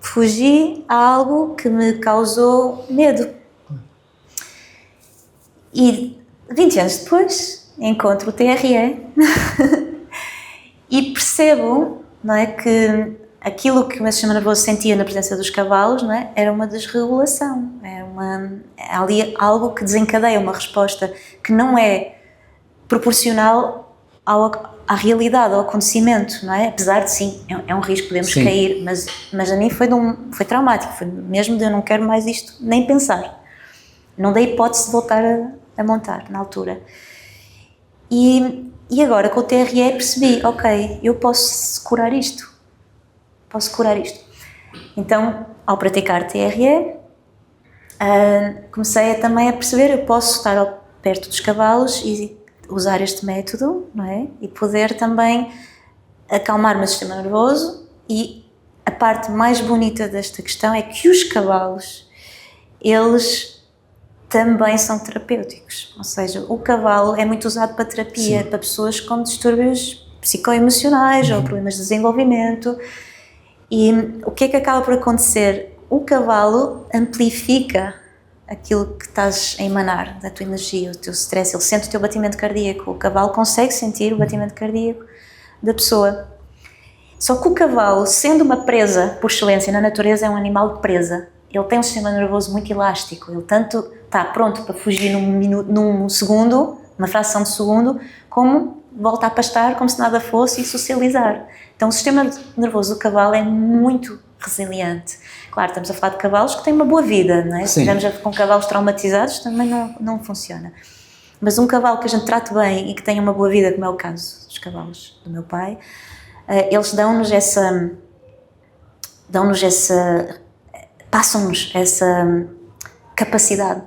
fugi a algo que me causou medo. E 20 anos depois encontro o TRE e percebo, não é, que aquilo que o meu sistema nervoso sentia na presença dos cavalos, não é, era uma desregulação, é ali algo que desencadeia uma resposta que não é proporcional à realidade, ao acontecimento, não é? Apesar de sim, é um risco, podemos cair, mas a mim foi traumático, foi mesmo de eu não quero mais isto, nem pensar. Não dei hipótese de voltar a montar na altura. E agora com o TRE percebi, ok, eu posso curar isto. Então, ao praticar TRE, comecei também a perceber, eu posso estar perto dos cavalos e usar este método, não é? E poder também acalmar o meu sistema nervoso. E a parte mais bonita desta questão é que os cavalos, eles também são terapêuticos, ou seja, o cavalo é muito usado para terapia, para pessoas com distúrbios psicoemocionais ou problemas de desenvolvimento. E o que é que acaba por acontecer? O cavalo amplifica aquilo que estás a emanar da tua energia, o teu stress, ele sente o teu batimento cardíaco, o cavalo consegue sentir o batimento cardíaco da pessoa. Só que o cavalo, sendo uma presa por excelência na natureza, é um animal de presa. Ele tem um sistema nervoso muito elástico, ele tanto está pronto para fugir num segundo, uma fração de segundo, como volta a pastar como se nada fosse e socializar. Então o sistema nervoso do cavalo é muito resiliente. Claro, estamos a falar de cavalos que têm uma boa vida, não é? Se estivermos com cavalos traumatizados também não funciona. Mas um cavalo que a gente trate bem e que tenha uma boa vida, como é o caso dos cavalos do meu pai, eles passam-nos essa capacidade,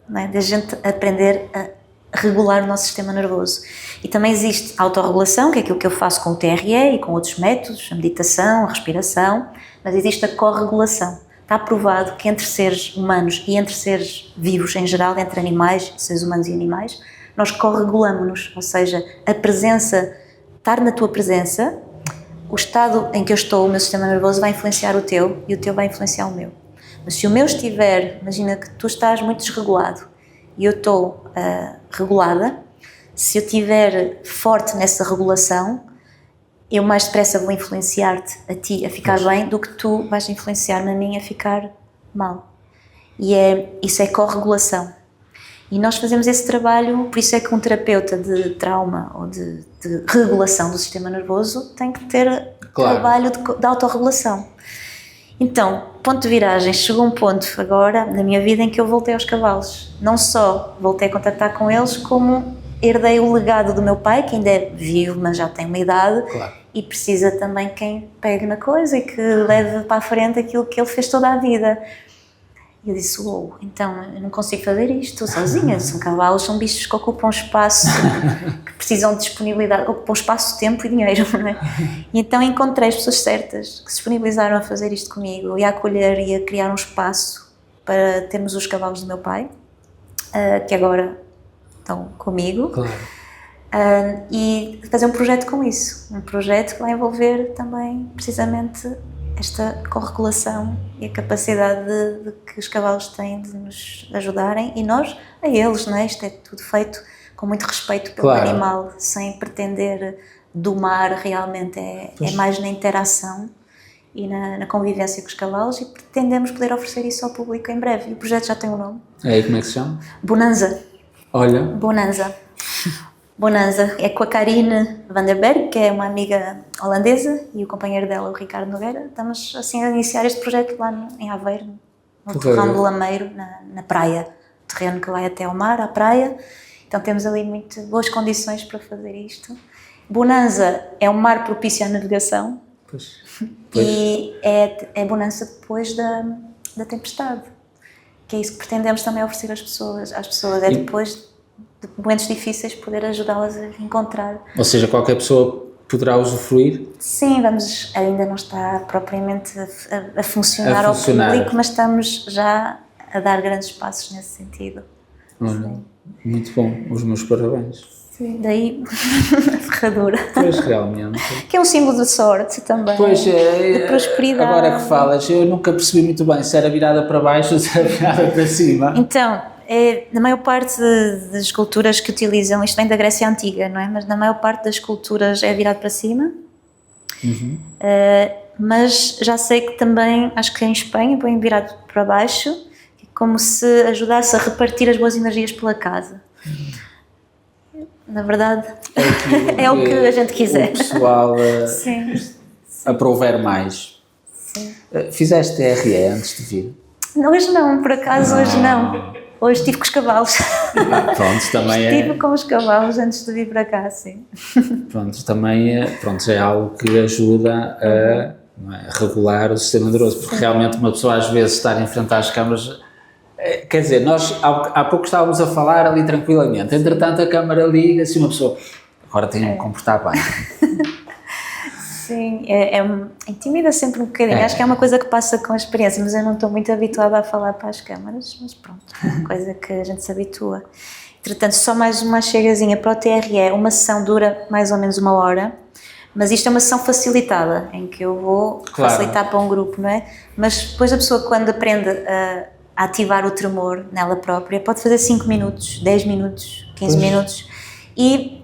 não é? De a gente aprender a regular o nosso sistema nervoso. E também existe a autorregulação, que é aquilo que eu faço com o TRE e com outros métodos, a meditação, a respiração, mas existe a corregulação. Está provado que entre seres humanos e entre seres vivos em geral, entre animais, seres humanos e animais, nós corregulamos-nos, ou seja, a presença, estar na tua presença, o estado em que eu estou, o meu sistema nervoso vai influenciar o teu e o teu vai influenciar o meu. Mas se o meu estiver, imagina que tu estás muito desregulado e eu estou regulada, se eu estiver forte nessa regulação, eu mais depressa vou influenciar-te a ti a ficar bem do que tu vais influenciar-me a mim a ficar mal. E isso é corregulação. E nós fazemos esse trabalho, por isso é que um terapeuta de trauma ou de regulação do sistema nervoso tem que ter trabalho de autorregulação. Então, ponto de viragem, chegou um ponto agora na minha vida em que eu voltei aos cavalos. Não só voltei a contactar com eles, como herdei o legado do meu pai, que ainda é vivo, mas já tem uma idade, e precisa também quem pegue na coisa e que leve para a frente aquilo que ele fez toda a vida. E eu disse, então eu não consigo fazer isto sozinha, são cavalos, são bichos que ocupam espaço, que precisam de disponibilidade, ocupam espaço, tempo e dinheiro, não é? E então encontrei as pessoas certas que se disponibilizaram a fazer isto comigo e a acolher e a criar um espaço para termos os cavalos do meu pai, que agora estão comigo, e fazer um projeto com isso, um projeto que vai envolver também precisamente esta corregulação e a capacidade de que os cavalos têm de nos ajudarem e nós a eles, não é? Isto é tudo feito com muito respeito pelo animal, sem pretender domar realmente, é mais na interação e na convivência com os cavalos, e pretendemos poder oferecer isso ao público em breve. E o projeto já tem um nome. É, como é que se chama? Bonanza. Olha. Bonanza. Bonanza. É com a Karine van der Berg, que é uma amiga holandesa, e o companheiro dela, o Ricardo Nogueira. Estamos assim a iniciar este projeto lá em Aveiro, no terreno do Lameiro, na praia. Terreno que vai até ao mar, à praia. Então temos ali muito boas condições para fazer isto. Bonanza é um mar propício à navegação. Pois. E é bonança depois da tempestade, que é isso que pretendemos também oferecer às pessoas, é depois de momentos difíceis poder ajudá-las a encontrar. Ou seja, qualquer pessoa poderá usufruir? Sim, ainda não está propriamente a funcionar ao público, mas estamos já a dar grandes passos nesse sentido. Olha, muito bom, os meus parabéns. Sim, daí a ferradura. Pois, realmente. Que é um símbolo de sorte também. Pois é, de prosperidade. Agora que falas, eu nunca percebi muito bem se era virada para baixo ou se era virada para cima. Então, na maior parte das esculturas que utilizam, isto vem da Grécia Antiga, não é? Mas na maior parte das esculturas é virado para cima. Uhum. Mas já sei que também, acho que em Espanha põem virado para baixo, como se ajudasse a repartir as boas energias pela casa. Na verdade, é o que a gente quiser. O pessoal sim. aprouver mais. Sim. Fizeste TRE antes de vir? Hoje não, por acaso hoje não. Hoje estive com os cavalos. Pronto, também estive com os cavalos antes de vir para cá, sim. Pronto, também é algo que ajuda a regular o sistema nervoso, porque realmente uma pessoa às vezes estar em frente às câmaras. Quer dizer, nós há pouco estávamos a falar ali tranquilamente, entretanto a câmara liga-se e uma pessoa agora tem de me comportar bem. Sim, intimida sempre um bocadinho, acho que é uma coisa que passa com a experiência, mas eu não estou muito habituada a falar para as câmaras, mas pronto, é uma coisa que a gente se habitua. Entretanto, só mais uma chegazinha para o TRE, uma sessão dura mais ou menos 1 hora, mas isto é uma sessão facilitada, em que eu vou facilitar para um grupo, não é? Mas depois a pessoa quando aprende a ativar o tremor nela própria, pode fazer 5 minutos, 10 minutos, 15 minutos e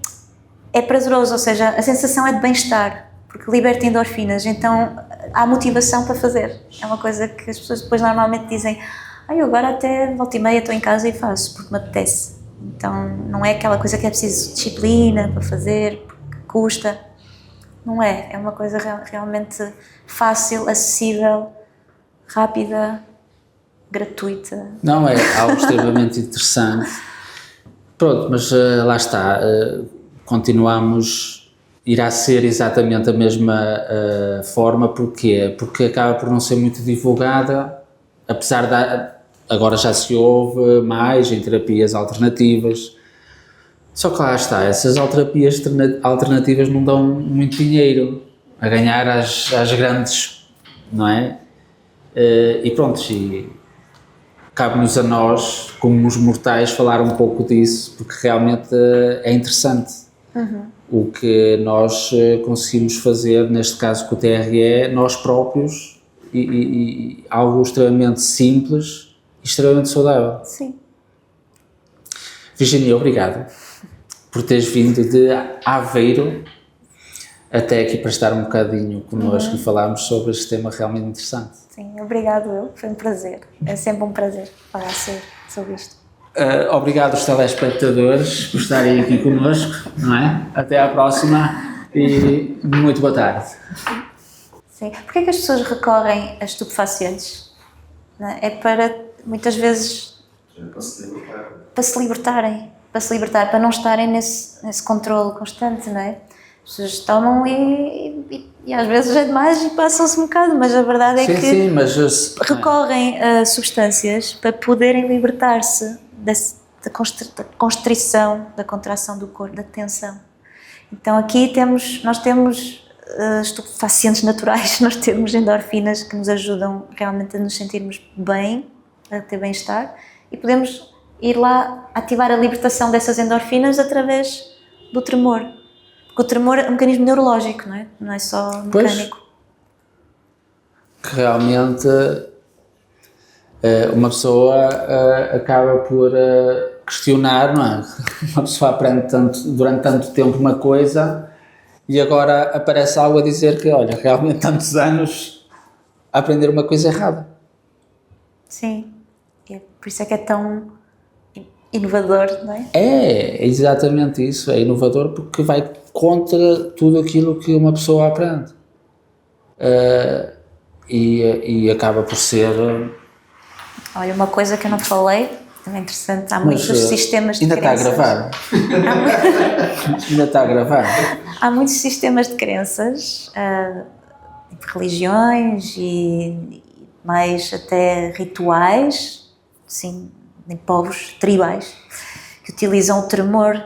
é prazeroso, ou seja, a sensação é de bem-estar, porque liberta endorfinas, então há motivação para fazer. É uma coisa que as pessoas depois normalmente dizem eu agora até volta e meia estou em casa e faço, porque me apetece. Então não é aquela coisa que é preciso disciplina para fazer, porque custa. Não é, é uma coisa realmente fácil, acessível, rápida, gratuita. Não, é algo extremamente interessante. Pronto, mas lá está, continuamos, irá ser exatamente a mesma forma, porquê? Porque acaba por não ser muito divulgada, apesar de agora já se ouve mais em terapias alternativas, só que lá está, essas terapias alternativas não dão muito dinheiro a ganhar às grandes, não é? E pronto, cabe-nos a nós, como os mortais, falar um pouco disso, porque realmente é interessante. O que nós conseguimos fazer, neste caso com o TRE, nós próprios, e algo extremamente simples e extremamente saudável. Sim. Virginia, obrigado por teres vindo de Aveiro até aqui para estar um bocadinho connosco e falarmos sobre este tema realmente interessante. Sim, obrigado, foi um prazer. É sempre um prazer falar sobre isto. Obrigado aos telespectadores por estarem aqui connosco, não é? Até à próxima e muito boa tarde. Sim. Porquê é que as pessoas recorrem a estupefacientes? É para, muitas vezes, para se libertarem, para não estarem nesse controle constante, não é? As pessoas tomam e às vezes é demais e passam-se um bocado, mas a verdade é que recorrem a substâncias para poderem libertar-se da constrição, da contração do corpo, da tensão. Então aqui nós temos estupefacientes naturais, nós temos endorfinas que nos ajudam realmente a nos sentirmos bem, a ter bem-estar, e podemos ir lá ativar a libertação dessas endorfinas através do tremor. Porque o tremor é um mecanismo neurológico, não é? Não é só mecânico. Pois, que realmente uma pessoa acaba por questionar, não é? Uma pessoa aprende durante tanto tempo uma coisa e agora aparece algo a dizer que, olha, realmente tantos anos a aprender uma coisa errada. Sim, por isso é que é tão inovador, não é? É exatamente isso, é inovador porque vai contra tudo aquilo que uma pessoa aprende. E acaba por ser... Olha, uma coisa que eu não falei, também interessante, há muitos sistemas de ainda crenças. Está a gravar? Ainda está a gravar? Há muitos sistemas de crenças, de religiões e mais até rituais, sim, em povos tribais, que utilizam o tremor.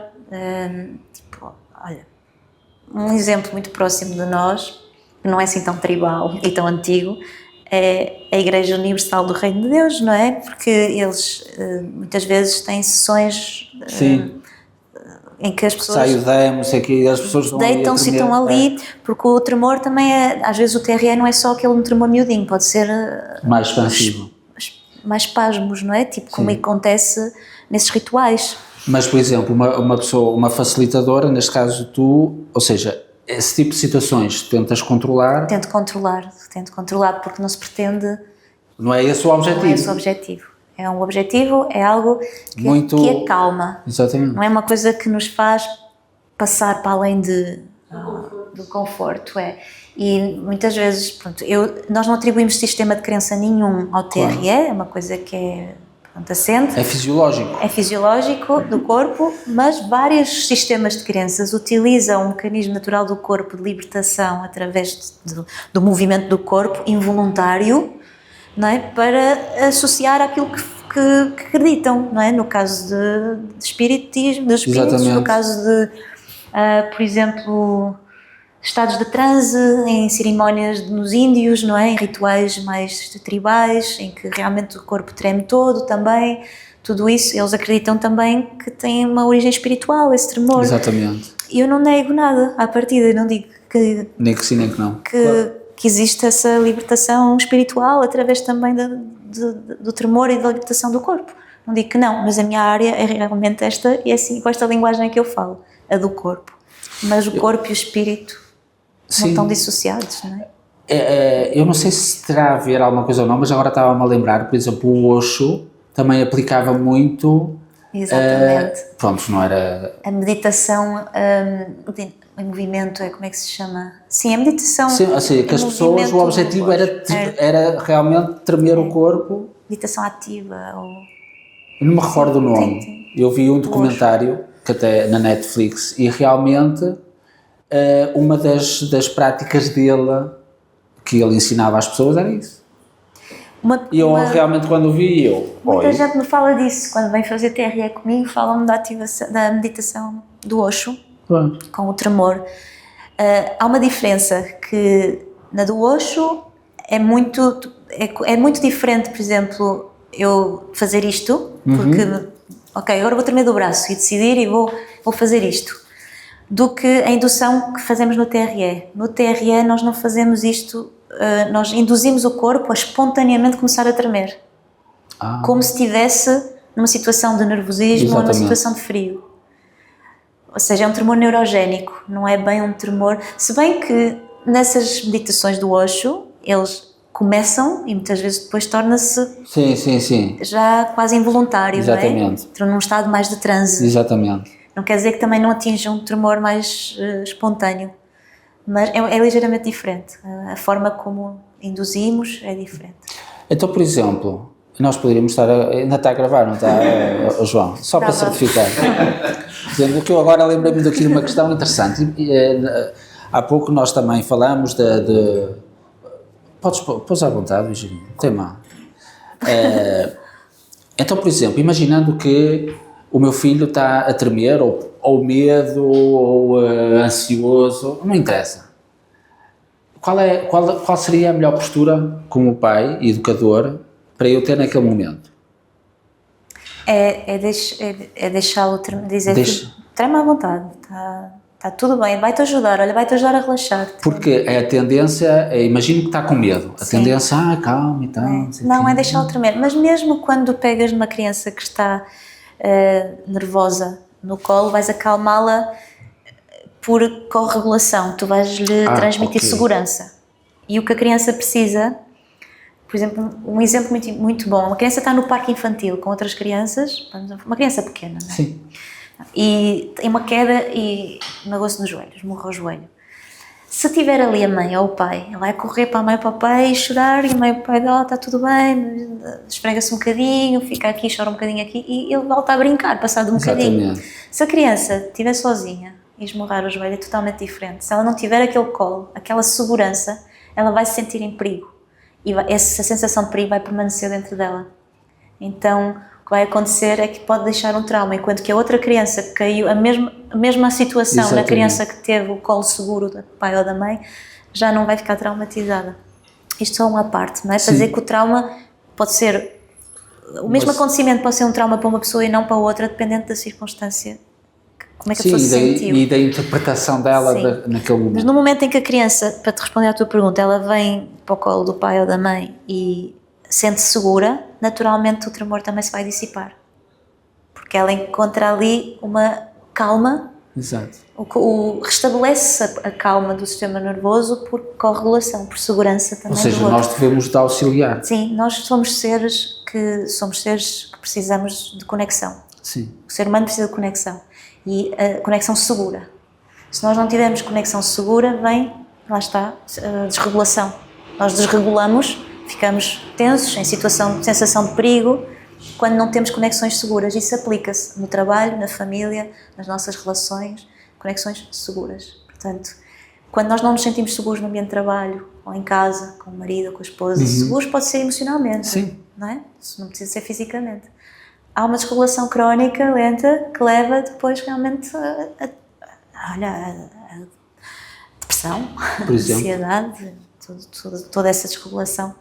Tipo, olha, um exemplo muito próximo de nós, que não é assim tão tribal e tão antigo, é a Igreja Universal do Reino de Deus, não é? Porque eles muitas vezes têm sessões em que as pessoas sai o demo, sei que as pessoas deitam-se e estão ali, porque o tremor também é, às vezes o TRE não é só aquele tremor miudinho, pode ser mais expansivo, mais espasmos, não é? Tipo como acontece nesses rituais. Mas, por exemplo, uma pessoa, uma facilitadora, neste caso tu, ou seja, esse tipo de situações tentas controlar? Tento controlar porque não se pretende... Não é esse o objetivo? Não é esse o objetivo. É um objetivo, é algo que acalma. Exatamente. Não é uma coisa que nos faz passar para além do conforto. E muitas vezes, pronto, nós não atribuímos sistema de crença nenhum ao TRE, é uma coisa que é assente. É fisiológico. É fisiológico do corpo, mas vários sistemas de crenças utilizam um mecanismo natural do corpo de libertação através do movimento do corpo involuntário, não é? Para associar àquilo que acreditam, não é? No caso de espiritismo, dos espíritos, exatamente. No caso de, por exemplo, estados de transe, em cerimónias nos índios, não é? Em rituais mais tribais, em que realmente o corpo treme todo também, tudo isso, eles acreditam também que tem uma origem espiritual, esse tremor. Exatamente. E eu não nego nada à partida, eu não digo que... Nem que sim, nem que não. Que existe essa libertação espiritual através também do tremor e da libertação do corpo. Não digo que não, mas a minha área é realmente esta, e é assim, com esta linguagem que eu falo, a do corpo. Mas o corpo e o espírito não estão dissociados, não é? Eu não sei se terá a ver alguma coisa ou não, mas agora estava-me a lembrar, por exemplo, o Osho também aplicava muito... Exatamente. Pronto, não era... A meditação em movimento, como é que se chama? Sim, a meditação... Sim, assim, que as pessoas, o objetivo era realmente tremer o corpo. Meditação ativa ou... Eu não me recordo o nome. Eu vi um documentário, que até na Netflix, e realmente uma das práticas dele, que ele ensinava às pessoas, era isso. Realmente quando vi, muita gente me fala disso, quando vem fazer TRE comigo, falam-me da meditação do Osho, com o tremor. Há uma diferença, que na do Osho é muito diferente, por exemplo, eu fazer isto, porque, ok, agora vou tremer do braço e decidir e vou fazer isto, do que a indução que fazemos no TRE. No TRE nós não fazemos isto, nós induzimos o corpo a espontaneamente começar a tremer, como se estivesse numa situação de nervosismo ou numa situação de frio. Ou seja, é um tremor neurogénico, não é bem um tremor, se bem que nessas meditações do Osho, eles começam e muitas vezes depois torna-se já quase involuntário, exatamente. Não é? Entram num estado mais de transe. Exatamente. Não quer dizer que também não atinja um tremor mais espontâneo, mas é ligeiramente diferente. A forma como induzimos é diferente. Então, por exemplo, nós poderíamos estar... Ainda está a gravar, não está, João? Só para certificar. Dizendo que eu agora lembrei-me daqui de uma questão interessante. Há pouco nós também falamos de podes pôr à vontade, Virginia, não tem mal. Então, por exemplo, imaginando que o meu filho está a tremer, ou medo, ou ansioso, não interessa. Qual seria a melhor postura como pai e educador para eu ter naquele momento? É deixá-lo dizer que trema à vontade, está tudo bem, vai-te ajudar, olha, vai-te ajudar a relaxar. Porque a tendência, imagino que está com medo, a tendência, calma e tal. Não, é deixá-lo tremer, mas mesmo quando pegas numa criança que está nervosa no colo, vais acalmá-la por corregulação, tu vais-lhe transmitir segurança. E o que a criança precisa por exemplo, um exemplo muito, muito bom, uma criança está no parque infantil com outras crianças, uma criança pequena, não é? Sim. E tem uma queda e magoou-se no joelho, esmurra o joelho. Se tiver ali a mãe ou o pai, ele vai correr para a mãe ou para o pai e chorar, e a mãe ou o pai dela está tudo bem, esfrega-se um bocadinho, fica aqui, chora um bocadinho aqui, e ele volta a brincar, passado um bocadinho. Se a criança estiver sozinha e esmurrar o joelho, é totalmente diferente. Se ela não tiver aquele colo, aquela segurança, ela vai se sentir em perigo. E essa sensação de perigo vai permanecer dentro dela. Então, o que vai acontecer é que pode deixar um trauma, enquanto que a outra criança que caiu, a mesma situação na criança que teve o colo seguro do pai ou da mãe, já não vai ficar traumatizada. Isto é uma parte, não é? Para dizer que o trauma pode ser, o mesmo acontecimento pode ser um trauma para uma pessoa e não para outra, dependendo da circunstância. Como é que a pessoa se sentiu. E da interpretação dela naquele momento. Mas no momento em que a criança, para te responder à tua pergunta, ela vem para o colo do pai ou da mãe e sente-se segura, naturalmente o tremor também se vai dissipar. Porque ela encontra ali uma calma. Exato. Restabelece a calma do sistema nervoso por correlação, por segurança também. Ou seja, nós devemos de auxiliar. Sim, nós somos seres que precisamos de conexão. Sim. O ser humano precisa de conexão. E a conexão segura. Se nós não tivermos conexão segura, lá está, a desregulação. Nós desregulamos, ficamos tensos, em sensação de perigo, quando não temos conexões seguras. Isso aplica-se no trabalho, na família, nas nossas relações, conexões seguras. Portanto, quando nós não nos sentimos seguros no ambiente de trabalho, ou em casa, com o marido ou com a esposa, seguros pode ser emocionalmente, sim, não é? Isso não precisa ser fisicamente. Há uma desregulação crónica, lenta, que leva depois realmente a depressão, a ansiedade, toda essa desregulação.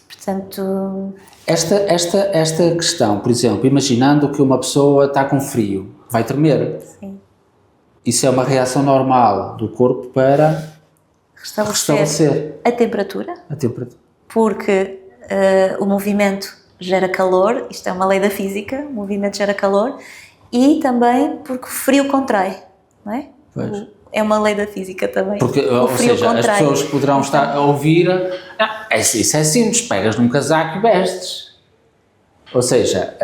Portanto... Esta questão, por exemplo, imaginando que uma pessoa está com frio, vai tremer. Sim. Isso é uma reação normal do corpo para restabelecer a temperatura. Porque o movimento gera calor, isto é uma lei da física, o movimento gera calor, e também porque o frio contrai, não é? Pois. É uma lei da física também. Porque, ou seja, contrai. As pessoas poderão estar a ouvir, isso é simples, pegas num casaco e vestes. Ou seja,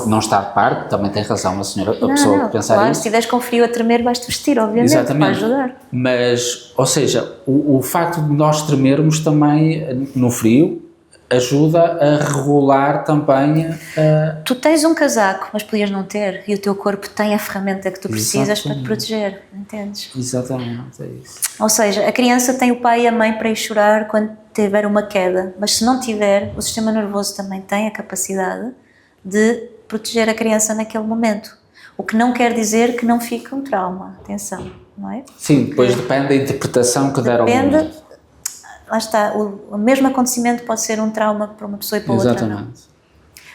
não está de parte, também tem razão a senhora, a pessoa que pensar claro, isso. Se estiveres com frio a tremer, vais-te vestir, obviamente, exatamente, para ajudar. Mas, ou seja, o facto de nós tremermos também no frio ajuda a regular também Tu tens um casaco, mas podias não ter, e o teu corpo tem a ferramenta que tu precisas para te proteger, entendes? Exatamente, é isso. Ou seja, a criança tem o pai e a mãe para ir chorar quando tiver uma queda, mas se não tiver, o sistema nervoso também tem a capacidade de proteger a criança naquele momento. O que não quer dizer que não fique um trauma, atenção, não é? Sim, depois depende da interpretação que der ao momento. Lá está, o mesmo acontecimento pode ser um trauma para uma pessoa e para outra não.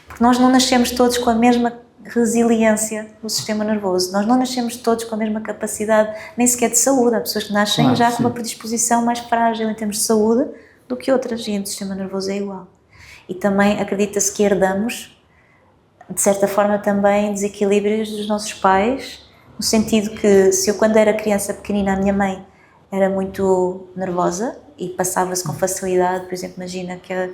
Porque nós não nascemos todos com a mesma resiliência do sistema nervoso, nós não nascemos todos com a mesma capacidade, nem sequer de saúde. Há pessoas que nascem já com uma predisposição mais frágil em termos de saúde do que outras, e o sistema nervoso é igual. E também acredita-se que herdamos, de certa forma, também desequilíbrios dos nossos pais, no sentido que se eu, quando era criança pequenina, a minha mãe era muito nervosa e passava-se com facilidade, por exemplo, imagina que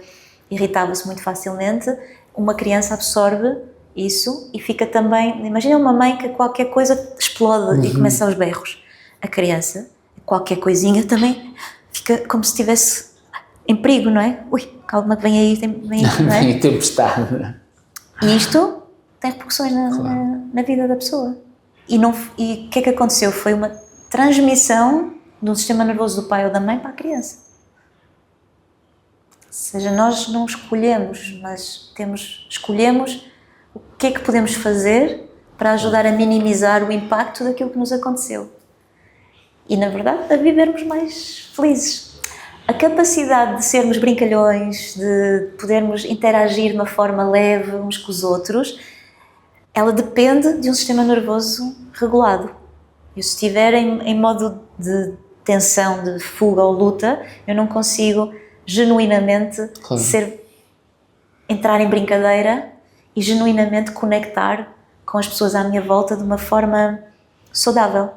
irritava-se muito facilmente, uma criança absorve isso e fica também, imagina uma mãe que qualquer coisa explode e começa aos berros. A criança, qualquer coisinha também fica como se estivesse em perigo, não é? Ui, calma que vem aí, não é? Vem tempestade. E isto tem repercussões na vida da pessoa. E o que é que aconteceu? Foi uma transmissão do sistema nervoso do pai ou da mãe para a criança. Ou seja, nós não escolhemos, mas escolhemos o que é que podemos fazer para ajudar a minimizar o impacto daquilo que nos aconteceu. E, na verdade, a vivermos mais felizes. A capacidade de sermos brincalhões, de podermos interagir de uma forma leve uns com os outros, ela depende de um sistema nervoso regulado. Eu, se estiver em modo de tensão, de fuga ou luta, eu não consigo genuinamente entrar em brincadeira e genuinamente conectar com as pessoas à minha volta de uma forma saudável.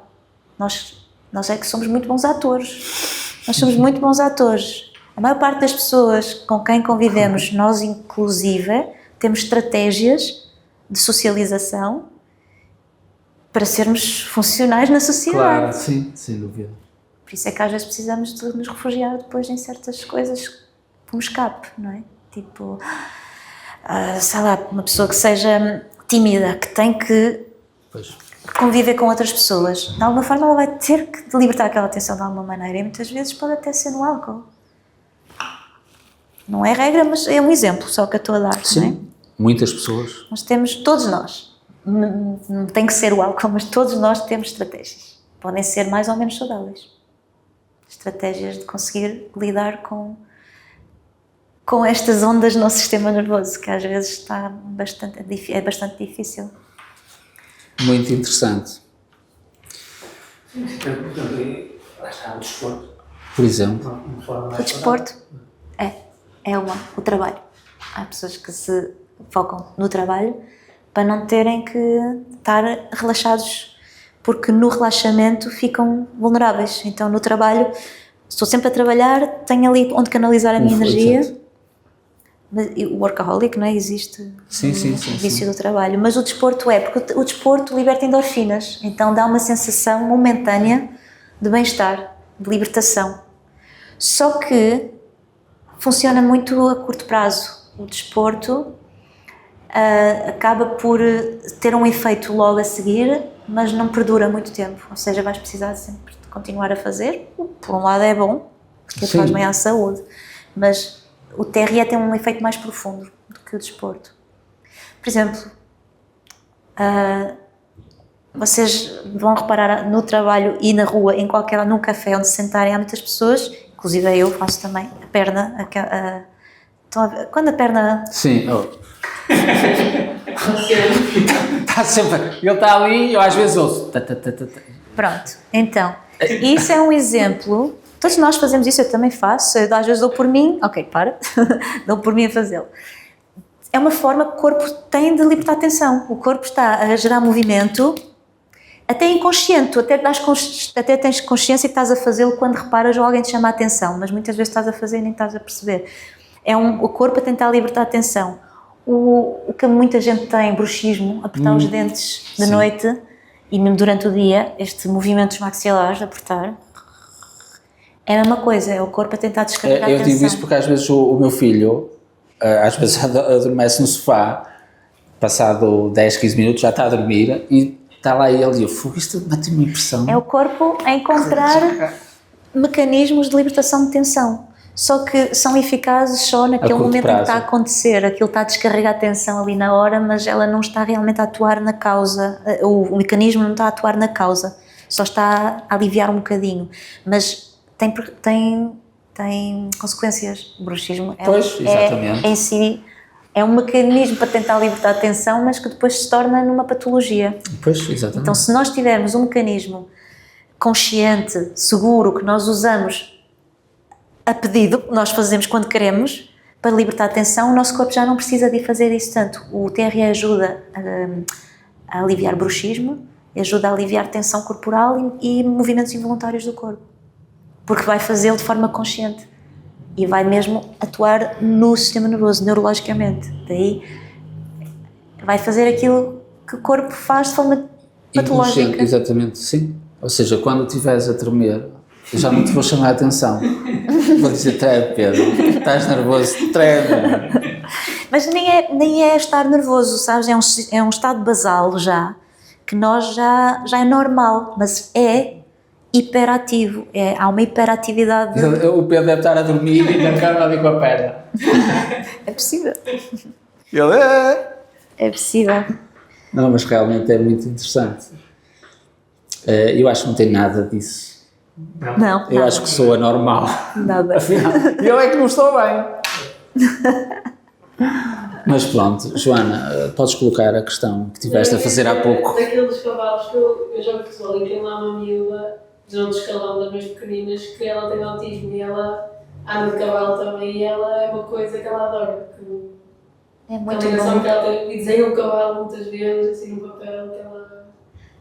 Nós é que somos muito bons atores. Nós somos muito bons atores. A maior parte das pessoas com quem convivemos, nós inclusive, temos estratégias de socialização para sermos funcionais na sociedade. Claro, sim, sem dúvida. Por isso é que às vezes precisamos de nos refugiar depois em certas coisas como escape, não é? Tipo, sei lá, uma pessoa que seja tímida, que tem que conviver com outras pessoas, de alguma forma ela vai ter que libertar aquela tensão de alguma maneira, e muitas vezes pode até ser no álcool. Não é regra, mas é um exemplo só que eu estou a dar. Sim, não é? muitas pessoas. Nós temos, todos nós, não tem que ser o álcool, mas todos nós temos estratégias. Podem ser mais ou menos saudáveis. Estratégias de conseguir lidar com estas ondas no nosso sistema nervoso, que às vezes é bastante difícil. Muito interessante. Lá está o desporto. Por exemplo. O desporto o trabalho. Há pessoas que se focam no trabalho para não terem que estar relaxados, porque no relaxamento ficam vulneráveis. Então no trabalho, estou sempre a trabalhar, tenho ali onde canalizar a minha energia. O workaholic, não é? Existe sim, o vício do trabalho, mas o desporto porque o desporto liberta endorfinas, então dá uma sensação momentânea de bem-estar, de libertação. Só que funciona muito a curto prazo. O desporto acaba por ter um efeito logo a seguir, mas não perdura muito tempo, ou seja, vais precisar sempre de continuar a fazer. Por um lado é bom, porque faz bem à saúde, mas o TRE tem um efeito mais profundo do que o desporto. Por exemplo, vocês vão reparar no trabalho e na rua, num café onde se sentarem, há muitas pessoas, inclusive eu faço também, a perna, estão a ver? Quando a perna... Sim, está sempre, ele está ali, eu às vezes ouço. Pronto, então, isso é um exemplo. Todos nós fazemos isso, eu também faço, eu às vezes dou por mim, dou por mim a fazê-lo. É uma forma que o corpo tem de libertar tensão, o corpo está a gerar movimento, até inconsciente, tu até tens consciência que estás a fazê-lo quando reparas ou alguém te chama a atenção, mas muitas vezes estás a fazer e nem estás a perceber. O corpo a tentar libertar a tensão. O que muita gente tem, bruxismo, apertar os dentes de noite e mesmo durante o dia, este movimento dos maxilares, apertar, é a mesma coisa, é o corpo a tentar descarregar a tensão. Eu digo isso porque às vezes o meu filho, às vezes adormece no sofá, passado 10, 15 minutos já está a dormir e está lá ele e eu, isto bate-me impressão. É o corpo a encontrar mecanismos de libertação de tensão, só que são eficazes só naquele momento em que está a acontecer, aquilo está a descarregar a tensão ali na hora, mas ela não está realmente a atuar na causa, o mecanismo não está a atuar na causa, só está a aliviar um bocadinho, mas tem consequências. O bruxismo em si é um mecanismo para tentar libertar a tensão, mas que depois se torna numa patologia. Pois, exatamente. Então, se nós tivermos um mecanismo consciente, seguro, que nós usamos a pedido, que nós fazemos quando queremos, para libertar a tensão, o nosso corpo já não precisa de fazer isso tanto. O TRE ajuda a aliviar bruxismo, ajuda a aliviar tensão corporal e movimentos involuntários do corpo, porque vai fazê-lo de forma consciente e vai mesmo atuar no sistema nervoso, neurologicamente. Daí vai fazer aquilo que o corpo faz de forma patológica. Exatamente, sim. Ou seja, quando estiveres a tremer, eu já não te vou chamar a atenção. Vou dizer, treme, Pedro, estás nervoso, treme. Mas nem é estar nervoso, sabes? É um estado basal já, que nós já é normal, mas é hiperativo, há uma hiperatividade. O Pedro deve estar a dormir e na cama ali com a perna. É possível. Ele é possível. Não, mas realmente é muito interessante. Eu acho que não tem nada disso. Não. Eu acho que sou anormal. Nada. Afinal, eu é que não estou bem. Mas pronto, Joana, podes colocar a questão que estiveste a fazer há pouco. Daqueles cavalos que eu já vi pessoal e tem lá uma miúda de outro escalão das mais pequeninas que ela tem autismo e ela anda de cavalo também e ela é uma coisa que ela adora. É muito bom. bom. Ela tem, e desenha o cavalo muitas vezes assim no papel que ela...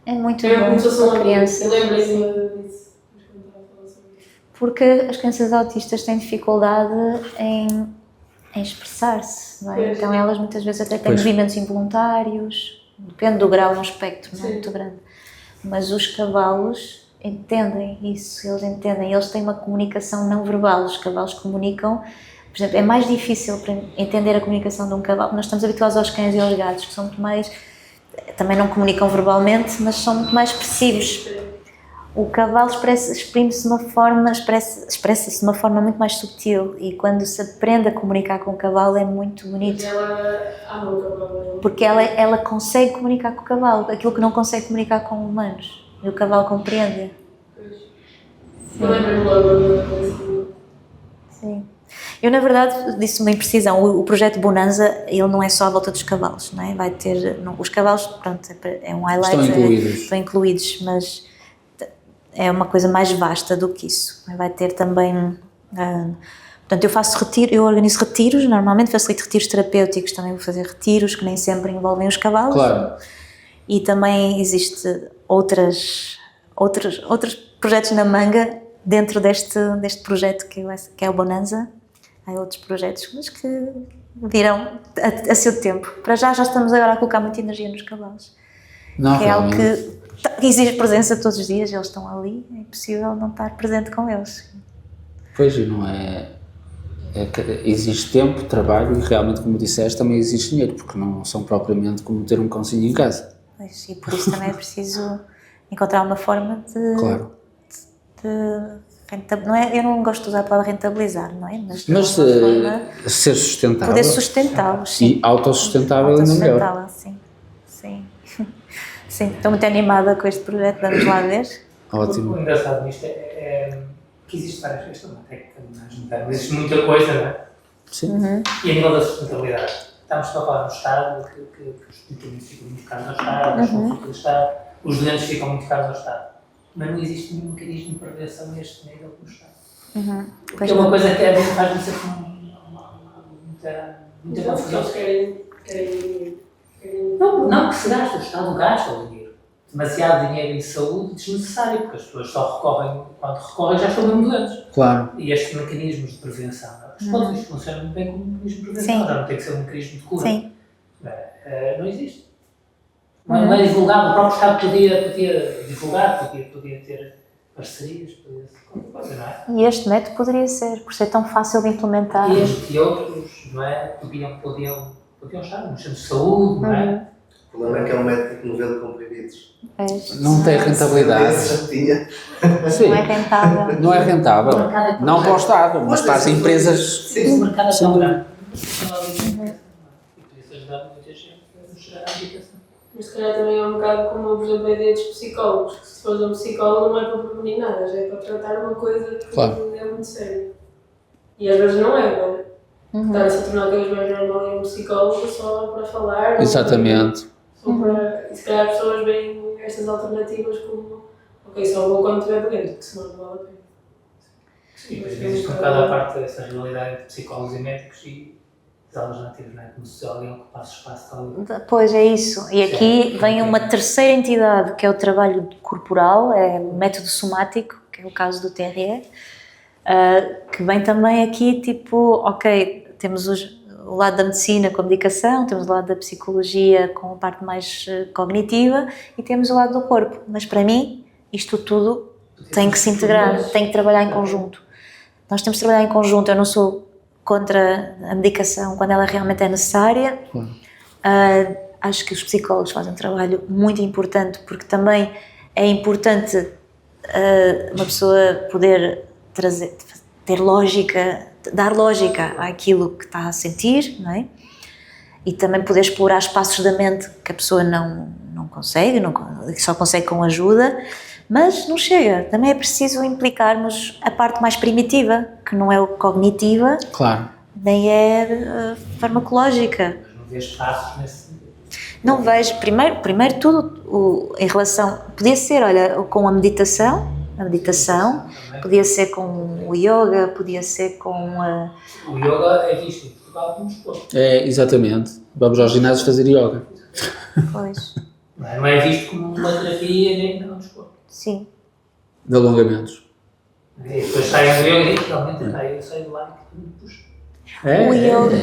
É muito bom. Como se fosse uma criança. Eu lembrei-me disso. Porque as crianças autistas têm dificuldade em expressar-se, não é? Então elas muitas vezes até têm movimentos involuntários, depende do grau no espectro, não é muito grande. Mas os cavalos entendem isso, eles têm uma comunicação não verbal, os cavalos comunicam, por exemplo, é mais difícil para entender a comunicação de um cavalo, nós estamos habituados aos cães e aos gatos, que são muito mais, também não comunicam verbalmente, mas são muito mais expressivos. O cavalo expressa-se de uma forma, expressa-se de uma forma muito mais subtil e quando se aprende a comunicar com o cavalo é muito bonito. Mas ela ama o cavalo. Porque ela consegue comunicar com o cavalo, aquilo que não consegue comunicar com humanos. E o cavalo compreende. Eu lembro-me logo da coisa. Sim. Eu, na verdade, disse uma imprecisão. O projeto Bonanza, ele não é só à volta dos cavalos, não é? Vai ter... Não, os cavalos, pronto, é um highlight. Estão incluídos, mas é uma coisa mais vasta do que isso. Vai ter também... portanto, eu organizo retiros, normalmente facilito retiros terapêuticos, também vou fazer retiros que nem sempre envolvem os cavalos. Claro. E também existe outros projetos na manga dentro deste projeto que é o Bonanza. Há outros projetos, mas que virão a seu tempo. Para já estamos agora a colocar muita energia nos cavalos. Não, que é algo que exige presença todos os dias, eles estão ali, é impossível não estar presente com eles. Pois, e não é... existe tempo, trabalho e realmente, como disseste, também existe dinheiro, porque não são propriamente como ter um cãozinho em casa. Pois, e por isso também é preciso encontrar uma forma de... Claro. Não é, eu não gosto de usar a palavra rentabilizar, não é? Mas ser sustentável. Poder sustentá-los, sim. E autossustentável ainda melhor. Sim, sim. Sim, estou muito animada com este projeto, vamos lá ver. Ótimo. O engraçado nisto é que existe várias coisas, não é? Existe muita coisa, não é? Sim. Uhum. E a nível da sustentabilidade, estamos a falar no Estado, que os medicamentos ficam muito caros ao Estado, as consultas do Estado, os doentes ficam muito caros ao Estado. Mas não existe nenhum mecanismo de prevenção a este nível no Estado. Porque é uma coisa que é faz-me sempre muita confusão. Não que se gasta, o Estado gasta o dinheiro. Demasiado dinheiro em saúde desnecessário, porque as pessoas só recorrem, quando recorrem já estão mesmo doentes. Claro. E estes mecanismos de prevenção, os pontos funcionam muito bem como um mecanismo de prevenção, já não tem que ser um mecanismo de cura. Sim. Não existe. Não é divulgado, o próprio Estado podia divulgar, podia ter parcerias, podia ser qualquer coisa, não é? E este método poderia ser, por ser tão fácil de implementar. E este e outros, não é? Podiam estar nos centros de saúde, não é? O problema é que é um método de novelo com proibidos. Não tem rentabilidade. Sim. Não é rentável. Não é rentável. Não para o Estado, mas para as empresas. Sim, o mercado é tão grande. E podia-se ajudar muita gente a chegar à habitação. Mas se calhar também é um bocado como, por exemplo, a ideia dos psicólogos, que se fores um psicólogo não é para prevenir nada, já é para tratar uma coisa que é muito séria. E às vezes não é, não é? Está-se a tornar cada vez mais normal ir um psicólogo só para falar. Exatamente. E se calhar as pessoas veem estas alternativas como, ok, só vou quando estiver doente, porque senão não vale a pena. Sim, mas existe um bocado à parte dessa rivalidade entre psicólogos e médicos e as alternativas, não é? Como se alguém ocupasse espaço tal. Pois é isso. E aqui vem uma terceira entidade, que é o trabalho corporal, é o método somático, que é o caso do TRE, que vem também aqui tipo, ok, temos o lado da medicina com a medicação, temos o lado da psicologia com a parte mais cognitiva e temos o lado do corpo. Mas para mim, isto tudo tem que se integrar, tem que trabalhar em conjunto. Nós temos que trabalhar em conjunto. Eu não sou contra a medicação quando ela realmente é necessária. Acho que os psicólogos fazem um trabalho muito importante, porque também é importante uma pessoa poder ter lógica, dar lógica àquilo que está a sentir, não é? E também poder explorar espaços da mente que a pessoa não consegue, só consegue com ajuda, mas não chega. Também é preciso implicarmos a parte mais primitiva, que não é o cognitiva, claro, nem é farmacológica. Mas não vês passos nesse sentido. Não vejo. Primeiro tudo em relação... Podia ser, olha, com a meditação, podia ser com o yoga, podia ser com... O yoga é visto em Portugal como desporto. É, exatamente. Vamos aos ginásios fazer yoga. Pois. Não é visto como uma terapia nem como desporto. Sim. De alongamentos. E depois saem do yoga e realmente eu saio de lá e tudo puxo.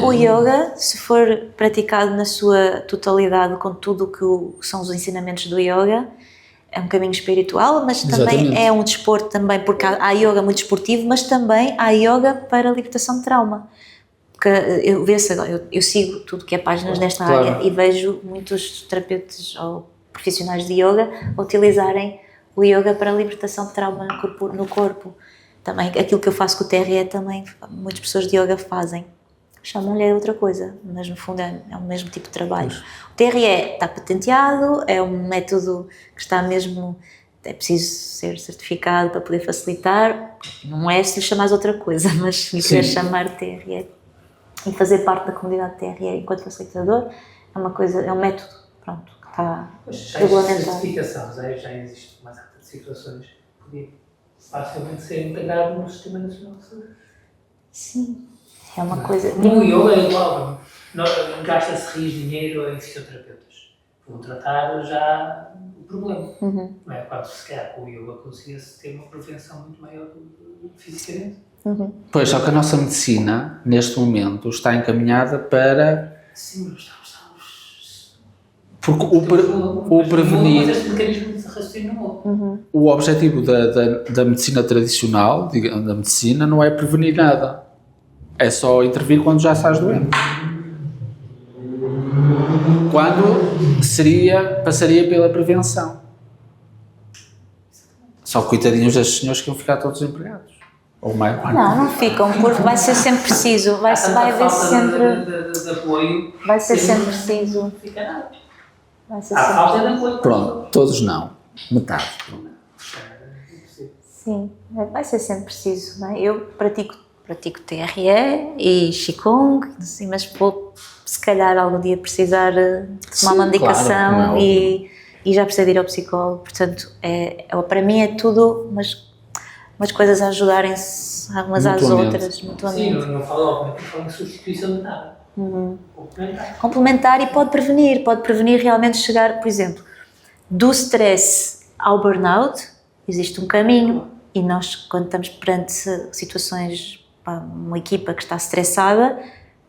O yoga, se for praticado na sua totalidade com tudo o que são os ensinamentos do yoga, é um caminho espiritual, mas também Exatamente. é um desporto também, porque há yoga muito esportivo, mas também há yoga para a libertação de trauma. Porque eu sigo tudo que é páginas nesta área e vejo muitos terapeutas ou profissionais de yoga utilizarem o yoga para a libertação de trauma no corpo. Também aquilo que eu faço com o TRE também muitas pessoas de yoga fazem. Chamam-lhe a outra coisa, mas no fundo é o mesmo tipo de trabalho. O TRE está patenteado, é um método que está mesmo, é preciso ser certificado para poder facilitar, não é se lhe chamares outra coisa, mas se lhe quiser chamar TRE e fazer parte da comunidade TRE enquanto facilitador, é uma coisa, é um método, pronto, que está regulamentado. Certificação, já existe uma data de situações que podia facilmente ser integrado no Sistema Nacional de Saúde. Sim, é uma coisa... No yoga é igual, gasta-se rios de dinheiro em fisioterapeutas. Vão tratar já o problema. Não é? Quando se calhar com o yoga conseguia-se ter uma prevenção muito maior fisicamente. Pois, só que a nossa medicina, neste momento, está encaminhada para... Sim, mas estamos... Porque o prevenir... Mas este mecanismo de raciocínio não. O objetivo da medicina tradicional, digamos, da medicina, não é prevenir nada. É só intervir quando já estás doente. Quando passaria pela prevenção. Só coitadinhos destes senhores que iam ficar todos desempregados. Ou mais. Não ficam, porque vai ser sempre preciso, vai haver sempre... de apoio. Vai ser sempre preciso. Não fica nada. Vai ser Há sempre... falta de apoio. Pronto, todos não. Metade. Sim, vai ser sempre preciso, não é? Eu pratico TRE e Qigong, assim, mas vou, se calhar, algum dia precisar tomar uma medicação, claro, e já precisar de ir ao psicólogo. Portanto, para mim é tudo umas coisas a ajudarem-se umas às outras, mutuamente. Sim, não falo, obviamente, falo em substituição de nada. Complementar e pode prevenir realmente chegar, por exemplo, do stress ao burnout, existe um caminho, e nós, quando estamos perante situações, uma equipa que está estressada,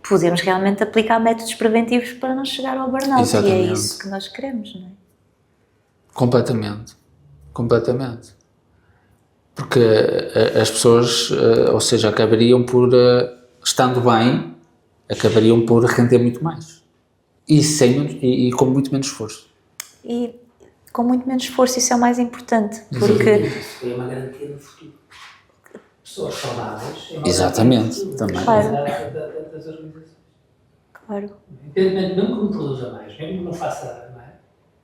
podemos realmente aplicar métodos preventivos para não chegar ao burnout. Exatamente. E é isso que nós queremos, não é? Completamente. Porque as pessoas, ou seja, acabariam por, estando bem, acabariam por render muito mais. E com muito menos esforço. E com muito menos esforço, isso é o mais importante, porque... Isso é uma garantia do futuro. Pessoas saudáveis. Exatamente, também. Claro. Das organizações. Claro. Independentemente, mesmo que não produza mais, mesmo que não faça, não é?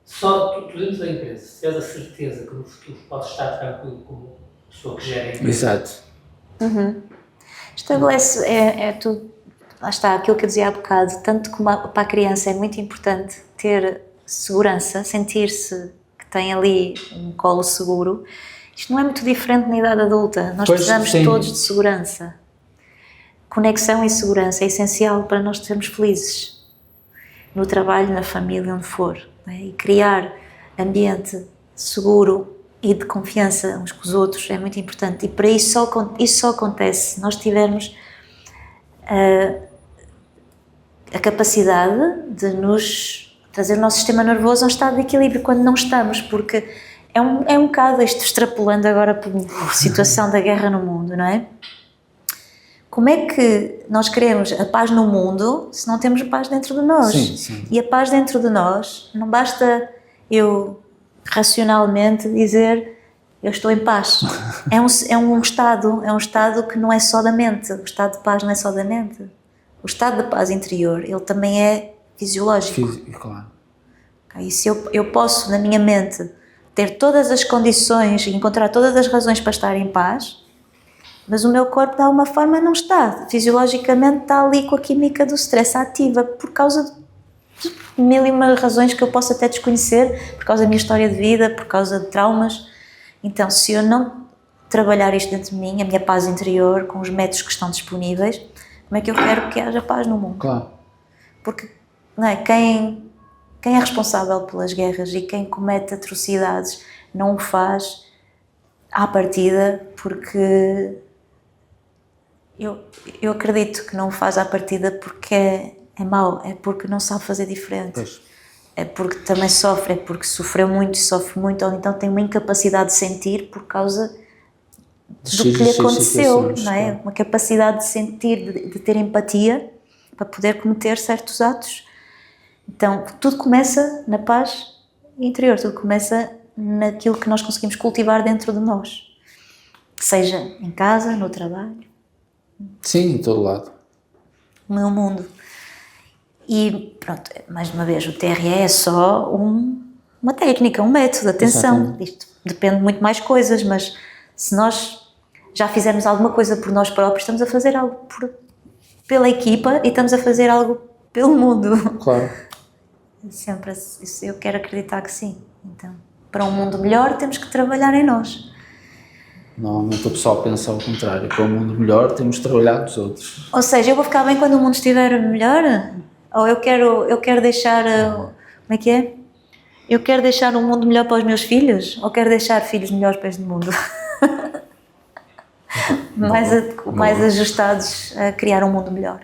Só tu dentro da empresa, se tiveres a certeza que no futuro podes estar tranquilo como pessoa que gera a empresa. Exato. Estabelece, tudo, lá está, aquilo que eu dizia há bocado, tanto como para a criança é muito importante ter segurança, sentir-se que tem ali um colo seguro. Isto não é muito diferente na idade adulta, nós precisamos todos de segurança. Conexão e segurança é essencial para nós sermos felizes, no trabalho, na família, onde for, não é? E criar ambiente seguro e de confiança uns com os outros é muito importante, e para isso só acontece se nós tivermos a capacidade de nos trazer o nosso sistema nervoso a um estado de equilíbrio quando não estamos, porque é um bocado isto, extrapolando agora para a situação da guerra no mundo, não é? Como é que nós queremos a paz no mundo se não temos a paz dentro de nós? Sim. E a paz dentro de nós, não basta eu racionalmente dizer eu estou em paz. É um estado que não é só da mente. O estado de paz não é só da mente. O estado de paz interior, ele também é fisiológico. Claro. E se eu posso, na minha mente, ter todas as condições e encontrar todas as razões para estar em paz, mas o meu corpo de alguma forma não está. Fisiologicamente está ali com a química do stress ativa por causa de mil e uma razões que eu posso até desconhecer, por causa da minha história de vida, por causa de traumas. Então, se eu não trabalhar isto dentro de mim, a minha paz interior, com os métodos que estão disponíveis, como é que eu quero que haja paz no mundo? Claro. Porque não é, quem é responsável pelas guerras e quem comete atrocidades não o faz à partida, porque eu acredito que não o faz à partida porque é mau, é porque não sabe fazer diferente. Pois. É porque também sofre, é porque sofreu muito, sofre muito, ou então tem uma incapacidade de sentir por causa do que lhe aconteceu, não é? Uma capacidade de sentir, de ter empatia para poder cometer certos atos. Então, tudo começa na paz interior, tudo começa naquilo que nós conseguimos cultivar dentro de nós, seja em casa, no trabalho. Sim, em todo lado. No meu mundo. E pronto, mais uma vez, o TRE é só uma técnica, um método, atenção. Exatamente. Isto depende de muito mais coisas, mas se nós já fizermos alguma coisa por nós próprios, estamos a fazer algo pela equipa e estamos a fazer algo pelo mundo. Claro. Sempre isso, eu quero acreditar que sim. Então, para um mundo melhor, temos que trabalhar em nós. Normalmente o pessoal pensa ao contrário, para um mundo melhor temos de trabalhar dos outros. Ou seja, eu vou ficar bem quando o mundo estiver melhor? Ou eu quero deixar, como é que é? Eu quero deixar um mundo melhor para os meus filhos? Ou quero deixar filhos melhores para este mundo? mais ajustados a criar um mundo melhor.